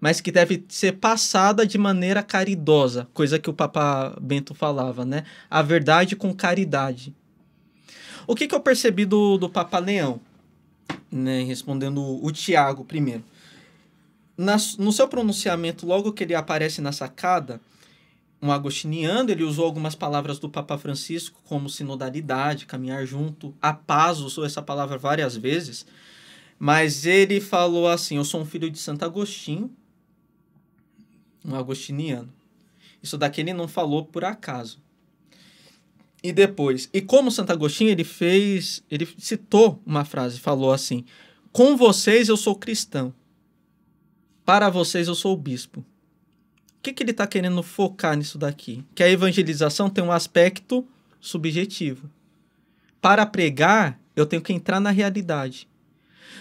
[SPEAKER 3] mas que deve ser passada de maneira caridosa, coisa que o Papa Bento falava, né? A verdade com caridade. O que eu percebi do Papa Leão? Né? Respondendo o Tiago primeiro. No seu pronunciamento, logo que ele aparece na sacada, um agostiniano, ele usou algumas palavras do Papa Francisco, como sinodalidade, caminhar junto, a paz, usou essa palavra várias vezes, mas ele falou assim, eu sou um filho de Santo Agostinho, um agostiniano. Isso daqui ele não falou por acaso. E depois, e como Santo Agostinho, ele citou uma frase, falou assim, com vocês eu sou cristão, para vocês eu sou bispo. O que ele está querendo focar nisso daqui? Que a evangelização tem um aspecto subjetivo. Para pregar, eu tenho que entrar na realidade.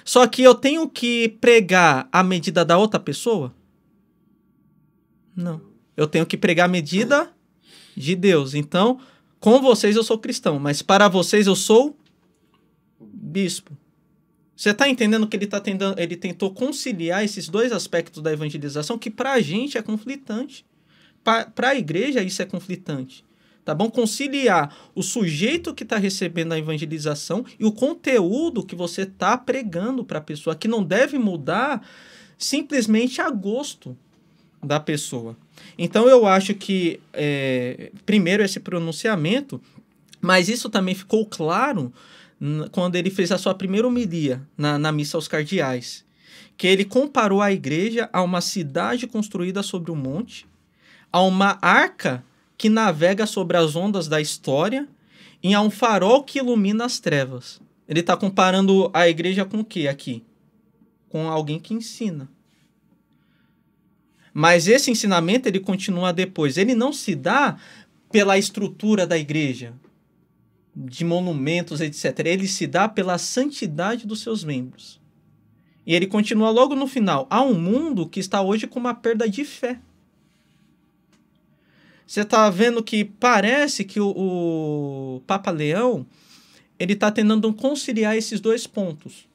[SPEAKER 3] Só que eu tenho que pregar à medida da outra pessoa? Não. Eu tenho que pregar à medida de Deus. Então, com vocês eu sou cristão, mas para vocês eu sou bispo. Você está entendendo que ele tentou conciliar esses dois aspectos da evangelização que para a gente é conflitante. Para a igreja isso é conflitante. Tá bom? Conciliar o sujeito que está recebendo a evangelização e o conteúdo que você está pregando para a pessoa, que não deve mudar simplesmente a gosto da pessoa. Então eu acho que, primeiro, esse pronunciamento, mas isso também ficou claro quando ele fez a sua primeira homilia na missa aos cardeais, que ele comparou a igreja a uma cidade construída sobre um monte, a uma arca que navega sobre as ondas da história e a um farol que ilumina as trevas. Ele está comparando a igreja com o quê aqui? Com alguém que ensina. Mas esse ensinamento, ele continua depois. Ele não se dá pela estrutura da igreja, de monumentos, etc. Ele se dá pela santidade dos seus membros. E ele continua logo no final. Há um mundo que está hoje com uma perda de fé. Você está vendo que parece que o Papa Leão ele está tentando conciliar esses dois pontos,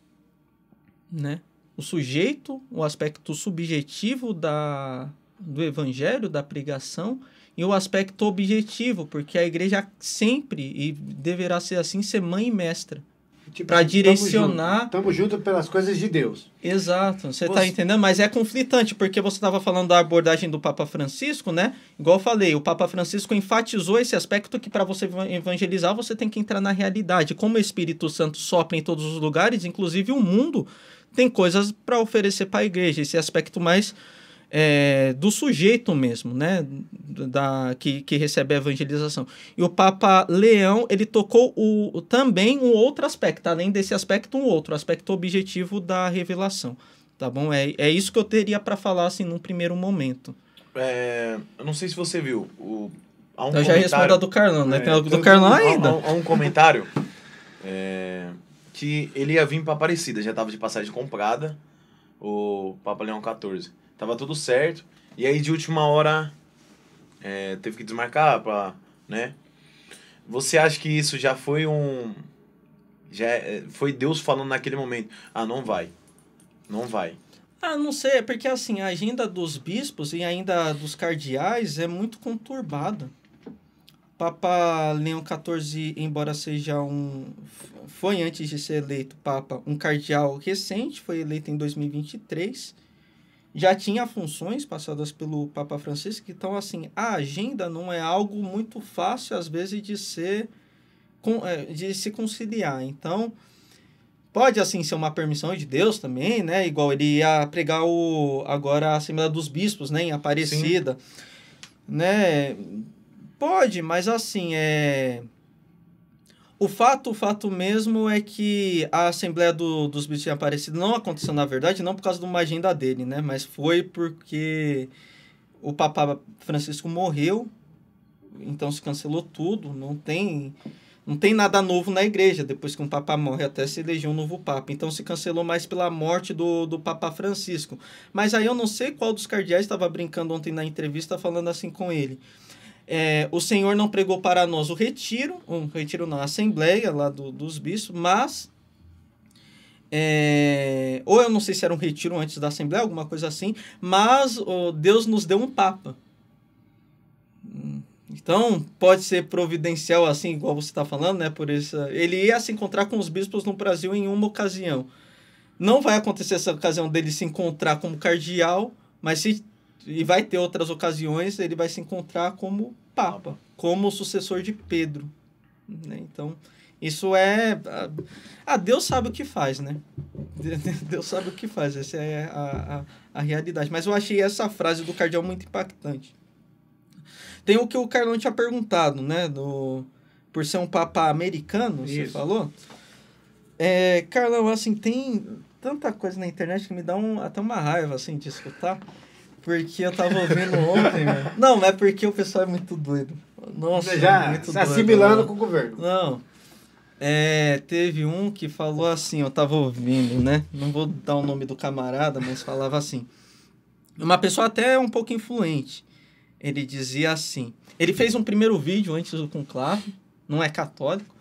[SPEAKER 3] né? O sujeito, o aspecto subjetivo do evangelho, da pregação, e o aspecto objetivo, porque a igreja sempre, e deverá ser assim, ser mãe e mestra.
[SPEAKER 2] Tipo,
[SPEAKER 3] Para direcionar...
[SPEAKER 2] Estamos juntos pelas coisas de Deus.
[SPEAKER 3] Exato, você está entendendo? Mas é conflitante, porque você estava falando da abordagem do Papa Francisco, né? Igual eu falei, o Papa Francisco enfatizou esse aspecto que para você evangelizar, você tem que entrar na realidade. Como o Espírito Santo sopra em todos os lugares, inclusive o mundo tem coisas para oferecer para a igreja. Esse aspecto mais do sujeito mesmo, né? Que recebe a evangelização. E o Papa Leão, ele tocou também um outro aspecto, além desse aspecto, um outro aspecto objetivo da revelação. Tá bom? É isso que eu teria para falar, assim, num primeiro momento.
[SPEAKER 1] Eu não sei se você viu.
[SPEAKER 3] Eu já respondo a do Carlão, né? Tem a do Carlão ainda.
[SPEAKER 1] Há um comentário que ele ia vir para Aparecida, já estava de passagem comprada, o Papa Leão XIV. Tava tudo certo. E aí, de última hora, teve que desmarcar né? Você acha que isso já foi foi Deus falando naquele momento? Ah, não vai. Não vai.
[SPEAKER 3] Ah, não sei. É porque, assim, a agenda dos bispos e ainda dos cardeais é muito conturbada. Papa Leão XIV, embora seja foi, antes de ser eleito Papa, um cardeal recente, foi eleito em 2023, já tinha funções passadas pelo Papa Francisco, então, assim, a agenda não é algo muito fácil, às vezes, de se conciliar. Então, pode, assim, ser uma permissão de Deus também, né? Igual ele ia pregar agora a Assembleia dos Bispos, né? Em Aparecida. Sim. Né? Pode, mas, assim, O fato mesmo é que a Assembleia dos Bispos em Aparecida não aconteceu, na verdade, não por causa de uma agenda dele, né? Mas foi porque o Papa Francisco morreu, então se cancelou tudo, não tem nada novo na igreja, depois que um Papa morre, até se elegeu um novo Papa. Então se cancelou mais pela morte do Papa Francisco. Mas aí eu não sei qual dos cardeais estava brincando ontem na entrevista, falando assim com ele. O Senhor não pregou para nós a Assembleia lá dos bispos, mas ou eu não sei se era um retiro antes da Assembleia, alguma coisa assim, mas Deus nos deu um Papa. Então, pode ser providencial, assim, igual você está falando, né? Por isso, ele ia se encontrar com os bispos no Brasil em uma ocasião. Não vai acontecer essa ocasião dele se encontrar como cardeal, mas e vai ter outras ocasiões, ele vai se encontrar como Papa, como sucessor de Pedro. Né? Então, isso Deus sabe o que faz, né? Deus sabe o que faz, essa é a realidade. Mas eu achei essa frase do cardeal muito impactante. Tem o que o Carlão tinha perguntado, né? Por ser um Papa americano, isso. Você falou? Carlão, assim, tem tanta coisa na internet que me dá até uma raiva, assim, de escutar. Porque eu tava ouvindo ontem, mano. Não, é porque o pessoal é muito doido. Nossa,
[SPEAKER 2] já
[SPEAKER 3] muito
[SPEAKER 2] se assimilando com o governo.
[SPEAKER 3] Não. Teve um que falou assim, eu tava ouvindo, né? Não vou dar o nome do camarada, mas falava assim. Uma pessoa até um pouco influente. Ele dizia assim... Ele fez um primeiro vídeo antes do conclave, não é católico,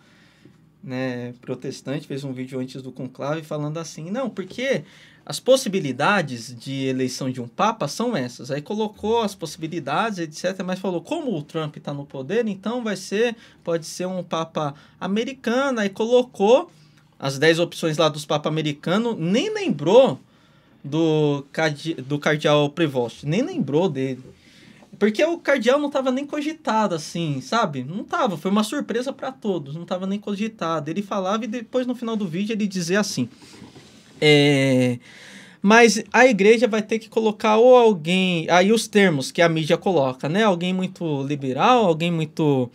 [SPEAKER 3] né? Protestante, fez um vídeo antes do conclave falando assim, não, porque as possibilidades de eleição de um papa são essas. Aí colocou as possibilidades, etc., mas falou, como o Trump está no poder, então pode ser um papa americano. Aí colocou as 10 opções lá dos papas americanos, nem lembrou do cardeal Prevost, nem lembrou dele. Porque o cardeal não estava nem cogitado, assim, sabe? Não estava, foi uma surpresa para todos, não estava nem cogitado. Ele falava e depois, no final do vídeo, ele dizia assim... Mas a igreja vai ter que colocar ou alguém... Aí os termos que a mídia coloca, né? Alguém muito liberal, alguém muito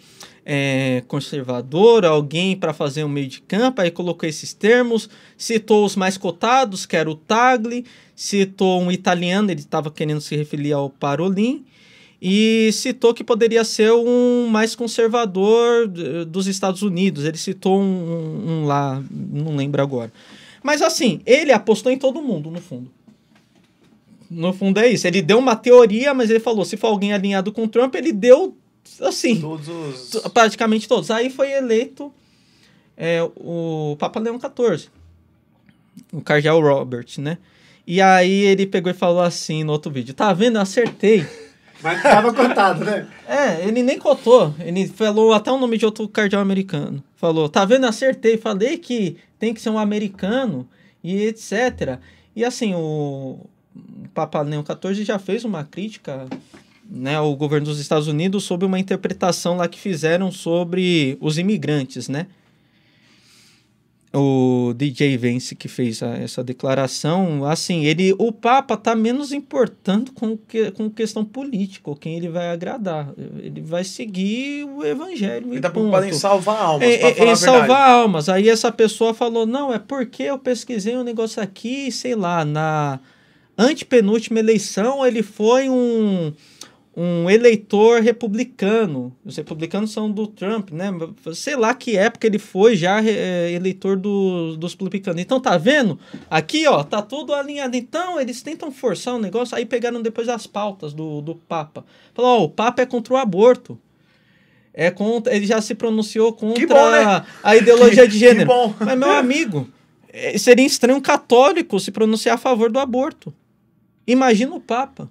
[SPEAKER 3] conservador, alguém para fazer um meio de campo, aí colocou esses termos, citou os mais cotados, que era o Tagle, citou um italiano, ele estava querendo se referir ao Parolin, e citou que poderia ser um mais conservador dos Estados Unidos. Ele citou um lá, não lembro agora. Mas assim, ele apostou em todo mundo, no fundo. No fundo é isso. Ele deu uma teoria, mas ele falou, se for alguém alinhado com o Trump, ele deu, assim, praticamente todos. Aí foi eleito o Papa Leão XIV, o Cardeal Robert, né? E aí ele pegou e falou assim no outro vídeo, tá vendo? Eu acertei.
[SPEAKER 2] Mas tava cotado, né?
[SPEAKER 3] Ele nem cotou. Ele falou até o nome de outro cardeal americano. Falou, tá vendo? Acertei. Falei que tem que ser um americano e etc. E assim, o Papa Leão XIV já fez uma crítica, né, ao governo dos Estados Unidos sobre uma interpretação lá que fizeram sobre os imigrantes, né? O DJ Vance que fez essa declaração, assim, o Papa tá menos importando com questão política, quem ele vai agradar. Ele vai seguir o evangelho.
[SPEAKER 1] Ele tá preocupado em salvar almas, pra falar a verdade.
[SPEAKER 3] Salvar almas. Aí essa pessoa falou, não, é porque eu pesquisei um negócio aqui, sei lá, na antepenúltima eleição ele foi um eleitor republicano. Os republicanos são do Trump, né? Sei lá que época ele foi já eleitor dos republicanos. Então, tá vendo? Aqui, ó, tá tudo alinhado. Então, eles tentam forçar o negócio. Aí pegaram depois as pautas do Papa. Falaram, ó, o Papa é contra o aborto. Ele já se pronunciou contra
[SPEAKER 1] bom, né?
[SPEAKER 3] a ideologia de gênero.
[SPEAKER 1] Que bom.
[SPEAKER 3] Mas, meu amigo, seria estranho um católico se pronunciar a favor do aborto. Imagina o Papa.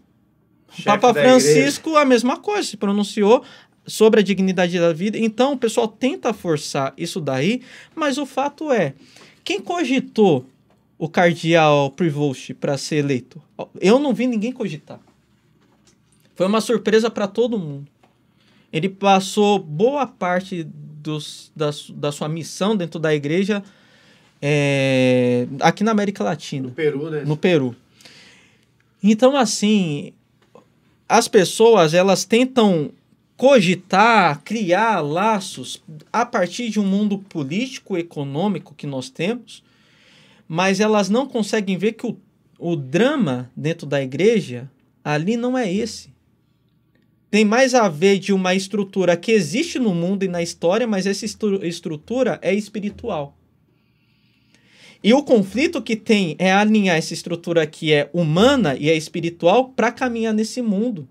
[SPEAKER 3] O Papa Francisco, a mesma coisa, se pronunciou sobre a dignidade da vida. Então, o pessoal tenta forçar isso daí, mas o fato é, quem cogitou o cardeal Prevost para ser eleito? Eu não vi ninguém cogitar. Foi uma surpresa para todo mundo. Ele passou boa parte da sua missão dentro da igreja aqui na América Latina.
[SPEAKER 2] No Peru, né?
[SPEAKER 3] No Peru. Então, assim, as pessoas, elas tentam cogitar, criar laços a partir de um mundo político, econômico que nós temos, mas elas não conseguem ver que o drama dentro da igreja ali não é esse. Tem mais a ver de uma estrutura que existe no mundo e na história, mas essa estrutura é espiritual. E o conflito que tem é alinhar essa estrutura que é humana e é espiritual para caminhar nesse mundo.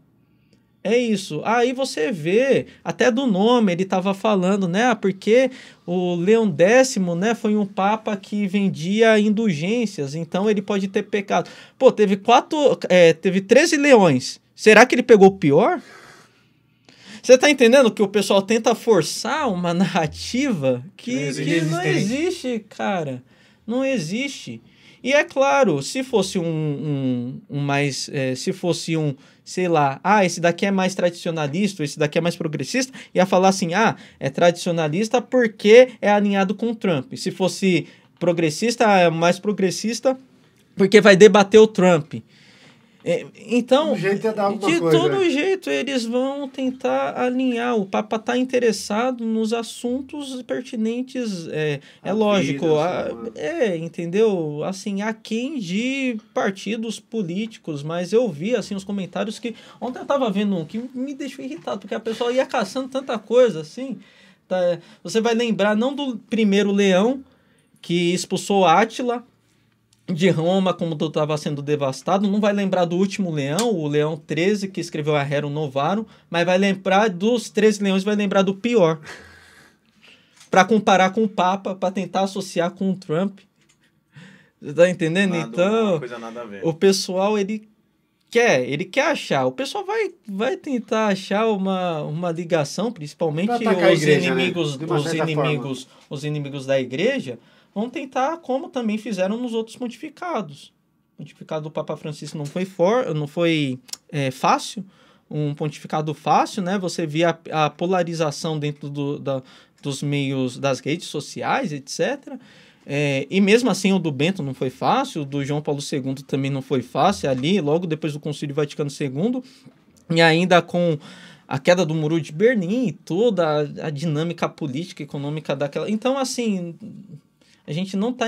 [SPEAKER 3] É isso. Aí você vê, até do nome, ele estava falando, né? Porque o Leão X, né, foi um papa que vendia indulgências, então ele pode ter pecado. Pô, teve 13 leões. Será que ele pegou o pior? Você tá entendendo que o pessoal tenta forçar uma narrativa que não existe, cara. Não existe. E é claro, se fosse sei lá, esse daqui é mais tradicionalista, esse daqui é mais progressista, ia falar assim, é tradicionalista porque é alinhado com o Trump. Se fosse progressista, é mais progressista porque vai debater o Trump. Então, de todo jeito, eles vão tentar alinhar. O Papa está interessado nos assuntos pertinentes, lógico, entendeu? Assim, aquém de partidos políticos, mas eu vi, assim, os comentários que... Ontem eu estava vendo um que me deixou irritado, porque a pessoa ia caçando tanta coisa, assim. Tá? Você vai lembrar, não do primeiro leão, que expulsou Átila de Roma, como estava sendo devastado, não vai lembrar do último leão, o Leão 13, que escreveu a Rerum Novarum, mas vai lembrar dos 13 leões, vai lembrar do pior. Para comparar com o Papa, para tentar associar com o Trump. Você tá entendendo? Então,
[SPEAKER 1] coisa nada a ver.
[SPEAKER 3] O pessoal, ele quer achar. O pessoal vai tentar achar uma ligação, principalmente os inimigos da igreja, vão tentar, como também fizeram nos outros pontificados. O pontificado do Papa Francisco não foi fácil, um pontificado fácil, né? Você via a polarização dentro dos meios das redes sociais, etc. E mesmo assim o do Bento não foi fácil, o do João Paulo II também não foi fácil, ali, logo depois do Concílio Vaticano II, e ainda com a queda do Muro de Berlim e toda a dinâmica política e econômica daquela... Então, assim, a gente não está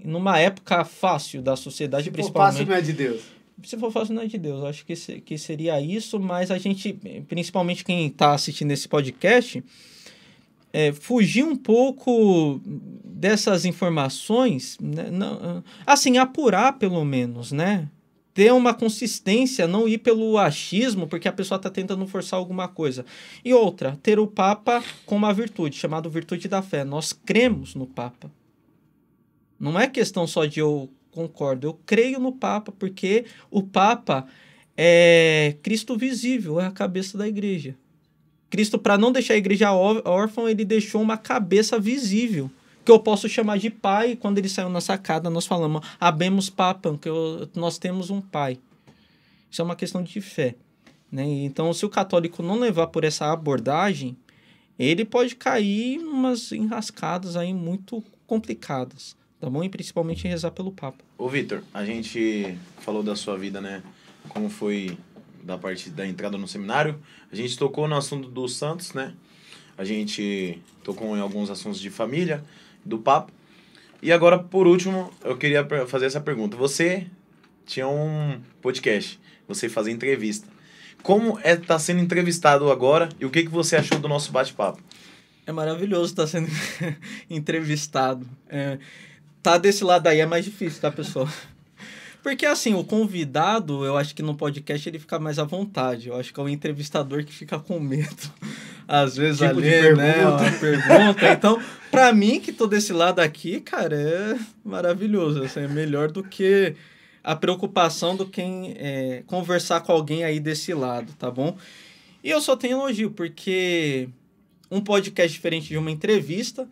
[SPEAKER 3] numa época fácil da sociedade, principalmente.
[SPEAKER 2] Fácil não é de Deus.
[SPEAKER 3] Se for fácil não é de Deus, acho que seria isso, mas a gente, principalmente quem está assistindo esse podcast, fugir um pouco dessas informações, né? Não, assim, apurar pelo menos, né? Ter uma consistência, não ir pelo achismo, porque a pessoa está tentando forçar alguma coisa. E outra, ter o Papa com uma virtude, chamada virtude da fé. Nós cremos no Papa. Não é questão só de eu concordo, eu creio no Papa, porque o Papa é Cristo visível, é a cabeça da igreja. Cristo, para não deixar a igreja órfã, ele deixou uma cabeça visível, que eu posso chamar de pai. Quando ele saiu na sacada, nós falamos, habemos papam, que nós temos um pai. Isso é uma questão de fé, né? Então, se o católico não levar por essa abordagem, ele pode cair em umas enrascadas aí muito complicadas, tá bom? E principalmente rezar pelo Papa.
[SPEAKER 1] Ô, Vitor, a gente falou da sua vida, né? Como foi da parte da entrada no seminário. A gente tocou no assunto dos santos, né? A gente tocou em alguns assuntos de família, do Papa. E agora, por último, eu queria fazer essa pergunta. Você tinha um podcast, você fazia entrevista. Como tá sendo entrevistado agora e o que você achou do nosso bate-papo?
[SPEAKER 3] É maravilhoso estar sendo entrevistado. Tá desse lado aí é mais difícil, tá, pessoal? Porque, assim, o convidado, eu acho que no podcast ele fica mais à vontade. Eu acho que é o entrevistador que fica com medo. Às vezes
[SPEAKER 2] tipo
[SPEAKER 3] ali, né, uma pergunta. Então, pra mim, que tô desse lado aqui, cara, é maravilhoso. Assim, é melhor do que a preocupação do quem conversar com alguém aí desse lado, tá bom? E eu só tenho elogio, porque um podcast diferente de uma entrevista,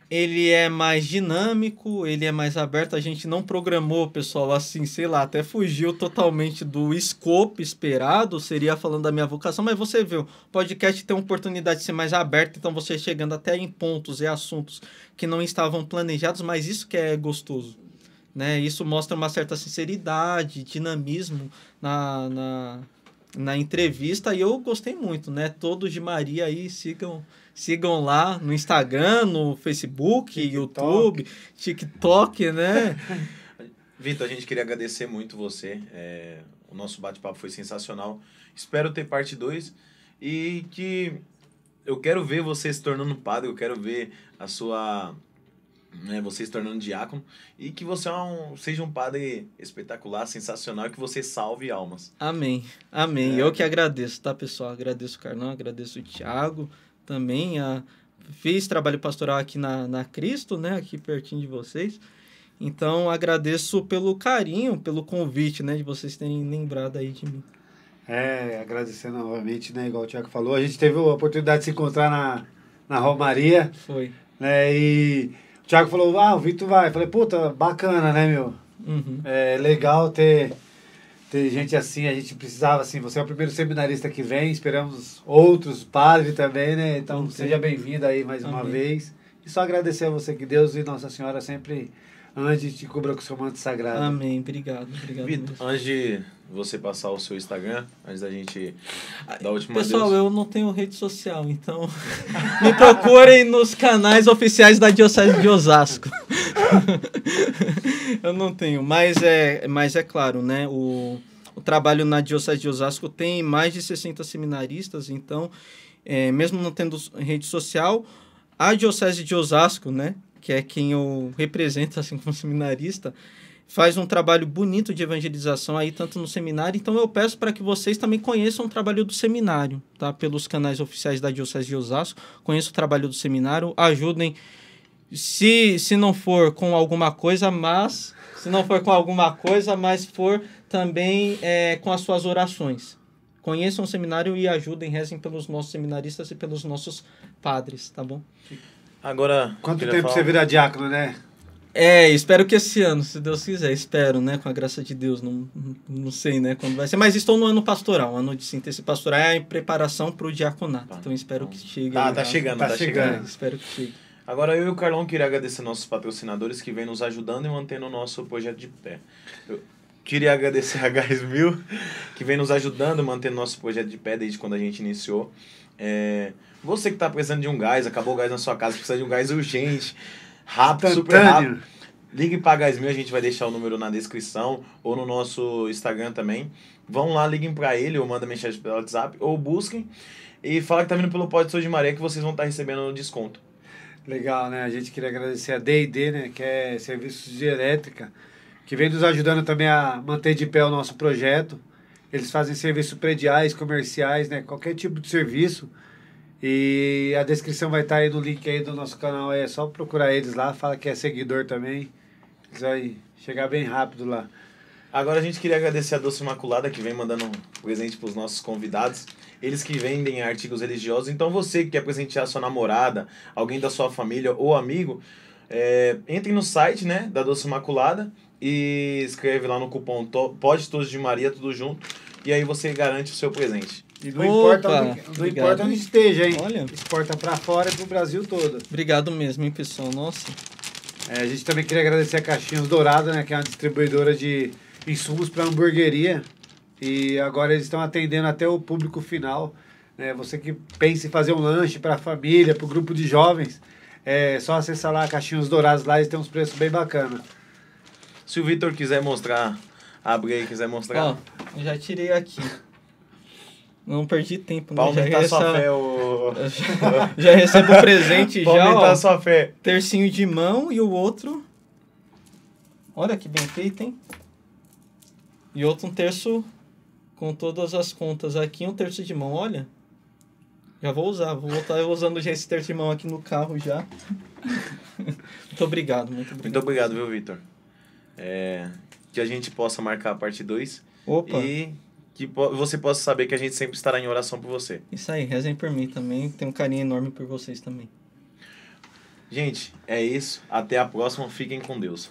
[SPEAKER 3] ele é mais dinâmico, ele é mais aberto. A gente não programou, pessoal, assim, sei lá, até fugiu totalmente do escopo esperado, seria falando da minha vocação, mas você vê, o podcast tem a oportunidade de ser mais aberto, então você chegando até em pontos e assuntos que não estavam planejados, mas isso que é gostoso, né? Isso mostra uma certa sinceridade, dinamismo na entrevista, e eu gostei muito, né? Todos de Maria aí, sigam lá no Instagram, no Facebook, TikTok. YouTube, TikTok, né?
[SPEAKER 1] Vitor, a gente queria agradecer muito você. O nosso bate-papo foi sensacional. Espero ter parte 2 e que eu quero ver você se tornando padre, eu quero ver a sua... você se tornando diácono e que você seja um padre espetacular, sensacional, e que você salve almas.
[SPEAKER 3] Amém, amém. Eu que agradeço, tá, pessoal? Agradeço o Carlão, agradeço o Thiago, também fiz trabalho pastoral aqui na Cristo, né, aqui pertinho de vocês. Então, agradeço pelo carinho, pelo convite, né, de vocês terem lembrado aí de mim.
[SPEAKER 2] Agradecer novamente, né, igual o Thiago falou. A gente teve a oportunidade de se encontrar na Romaria.
[SPEAKER 3] Foi.
[SPEAKER 2] Né, e o Thiago falou, o Vitor vai. Eu falei, puta, bacana, né, meu?
[SPEAKER 3] Uhum.
[SPEAKER 2] É legal ter gente assim, a gente precisava, assim, você é o primeiro seminarista que vem, esperamos outros padres também, né? Então, seja bem-vindo aí mais uma vez. E só agradecer a você, que Deus e Nossa Senhora sempre ande e te cubra com o seu manto sagrado.
[SPEAKER 3] Amém, obrigado.
[SPEAKER 1] Vitor, antes de você passar o seu Instagram, antes da gente dar a última
[SPEAKER 3] Pessoal, eu não tenho rede social, então me procurem nos canais oficiais da Diocese de Osasco. Eu não tenho, mas é claro, né? O trabalho na Diocese de Osasco tem mais de 60 seminaristas, então, mesmo não tendo rede social, a Diocese de Osasco, né, que é quem eu represento assim como seminarista, faz um trabalho bonito de evangelização aí, tanto no seminário. Então eu peço para que vocês também conheçam o trabalho do seminário, tá? Pelos canais oficiais da Diocese de Osasco, conheçam o trabalho do seminário, ajudem, se não for com alguma coisa, mas for também com as suas orações. Conheçam o seminário e ajudem, rezem pelos nossos seminaristas e pelos nossos padres, tá bom?
[SPEAKER 1] Agora,
[SPEAKER 2] quanto tempo você virar diácono, né?
[SPEAKER 3] Espero que esse ano, se Deus quiser, espero, né, com a graça de Deus, não sei, né, quando vai ser, mas estou no ano pastoral, ano de síntese pastoral é em preparação para o diaconato, então espero que chegue.
[SPEAKER 1] Tá chegando.
[SPEAKER 3] Espero que chegue.
[SPEAKER 1] Agora eu e o Carlão queria agradecer nossos patrocinadores que vêm nos ajudando e mantendo o nosso projeto de pé. queria agradecer a Gás Mil, que vem nos ajudando, mantendo nosso projeto de pé desde quando a gente iniciou. Você que está precisando de um gás, acabou o gás na sua casa, precisa de um gás urgente, rápido, super rápido. Ligue para a Gás Mil, a gente vai deixar o número na descrição ou no nosso Instagram também. Vão lá, liguem para ele ou mandem mensagem pelo WhatsApp ou busquem e fala que tá vindo pelo Pode Sou de Maria que vocês vão estar recebendo desconto.
[SPEAKER 2] Legal, né? A gente queria agradecer a D&D, né? Que é Serviços de Elétrica, que vem nos ajudando também a manter de pé o nosso projeto. Eles fazem serviços prediais, comerciais, né? Qualquer tipo de serviço. E a descrição vai estar aí no link aí do nosso canal. É só procurar eles lá, fala que é seguidor também. Eles vão chegar bem rápido lá.
[SPEAKER 1] Agora a gente queria agradecer a Doce Imaculada, que vem mandando um presente para os nossos convidados. Eles que vendem artigos religiosos. Então você que quer presentear sua namorada, alguém da sua família ou amigo, entre no site, né, da Doce Imaculada e escreve lá no cupom Pode Todos de Maria, tudo junto. E aí você garante o seu presente.
[SPEAKER 2] E não importa onde esteja, hein?
[SPEAKER 3] Olha.
[SPEAKER 2] Exporta para fora e pro Brasil todo.
[SPEAKER 3] Obrigado mesmo, hein, pessoal? Nossa.
[SPEAKER 2] A gente também queria agradecer a Caixinhos Dourada, né, que é uma distribuidora de insumos para hamburgueria. E agora eles estão atendendo até o público final. Né? Você que pensa em fazer um lanche para a família, para o grupo de jovens, é só acessar lá a Caixinhos Dourados, lá eles têm uns preços bem bacanas.
[SPEAKER 1] Se o Vitor quiser mostrar, abrir aí, quiser mostrar.
[SPEAKER 3] Ó, eu já tirei aqui. Não perdi tempo, né?
[SPEAKER 1] Pra aumentar sua fé,
[SPEAKER 3] já recebo o presente
[SPEAKER 1] pra
[SPEAKER 3] já,
[SPEAKER 1] aumentar
[SPEAKER 3] ó.
[SPEAKER 1] sua fé.
[SPEAKER 3] Tercinho de mão e o outro... Olha que bem feito, hein? E outro um terço com todas as contas aqui, um terço de mão, olha. Já vou usar, vou voltar usando já esse terço de mão aqui no carro já. Muito obrigado, muito obrigado.
[SPEAKER 1] Muito obrigado, viu, Vitor? Que a gente possa marcar a parte 2.
[SPEAKER 3] Opa!
[SPEAKER 1] E que você possa saber que a gente sempre estará em oração por você.
[SPEAKER 3] Isso aí, rezem por mim também. Tenho um carinho enorme por vocês também.
[SPEAKER 1] Gente, é isso. Até a próxima. Fiquem com Deus.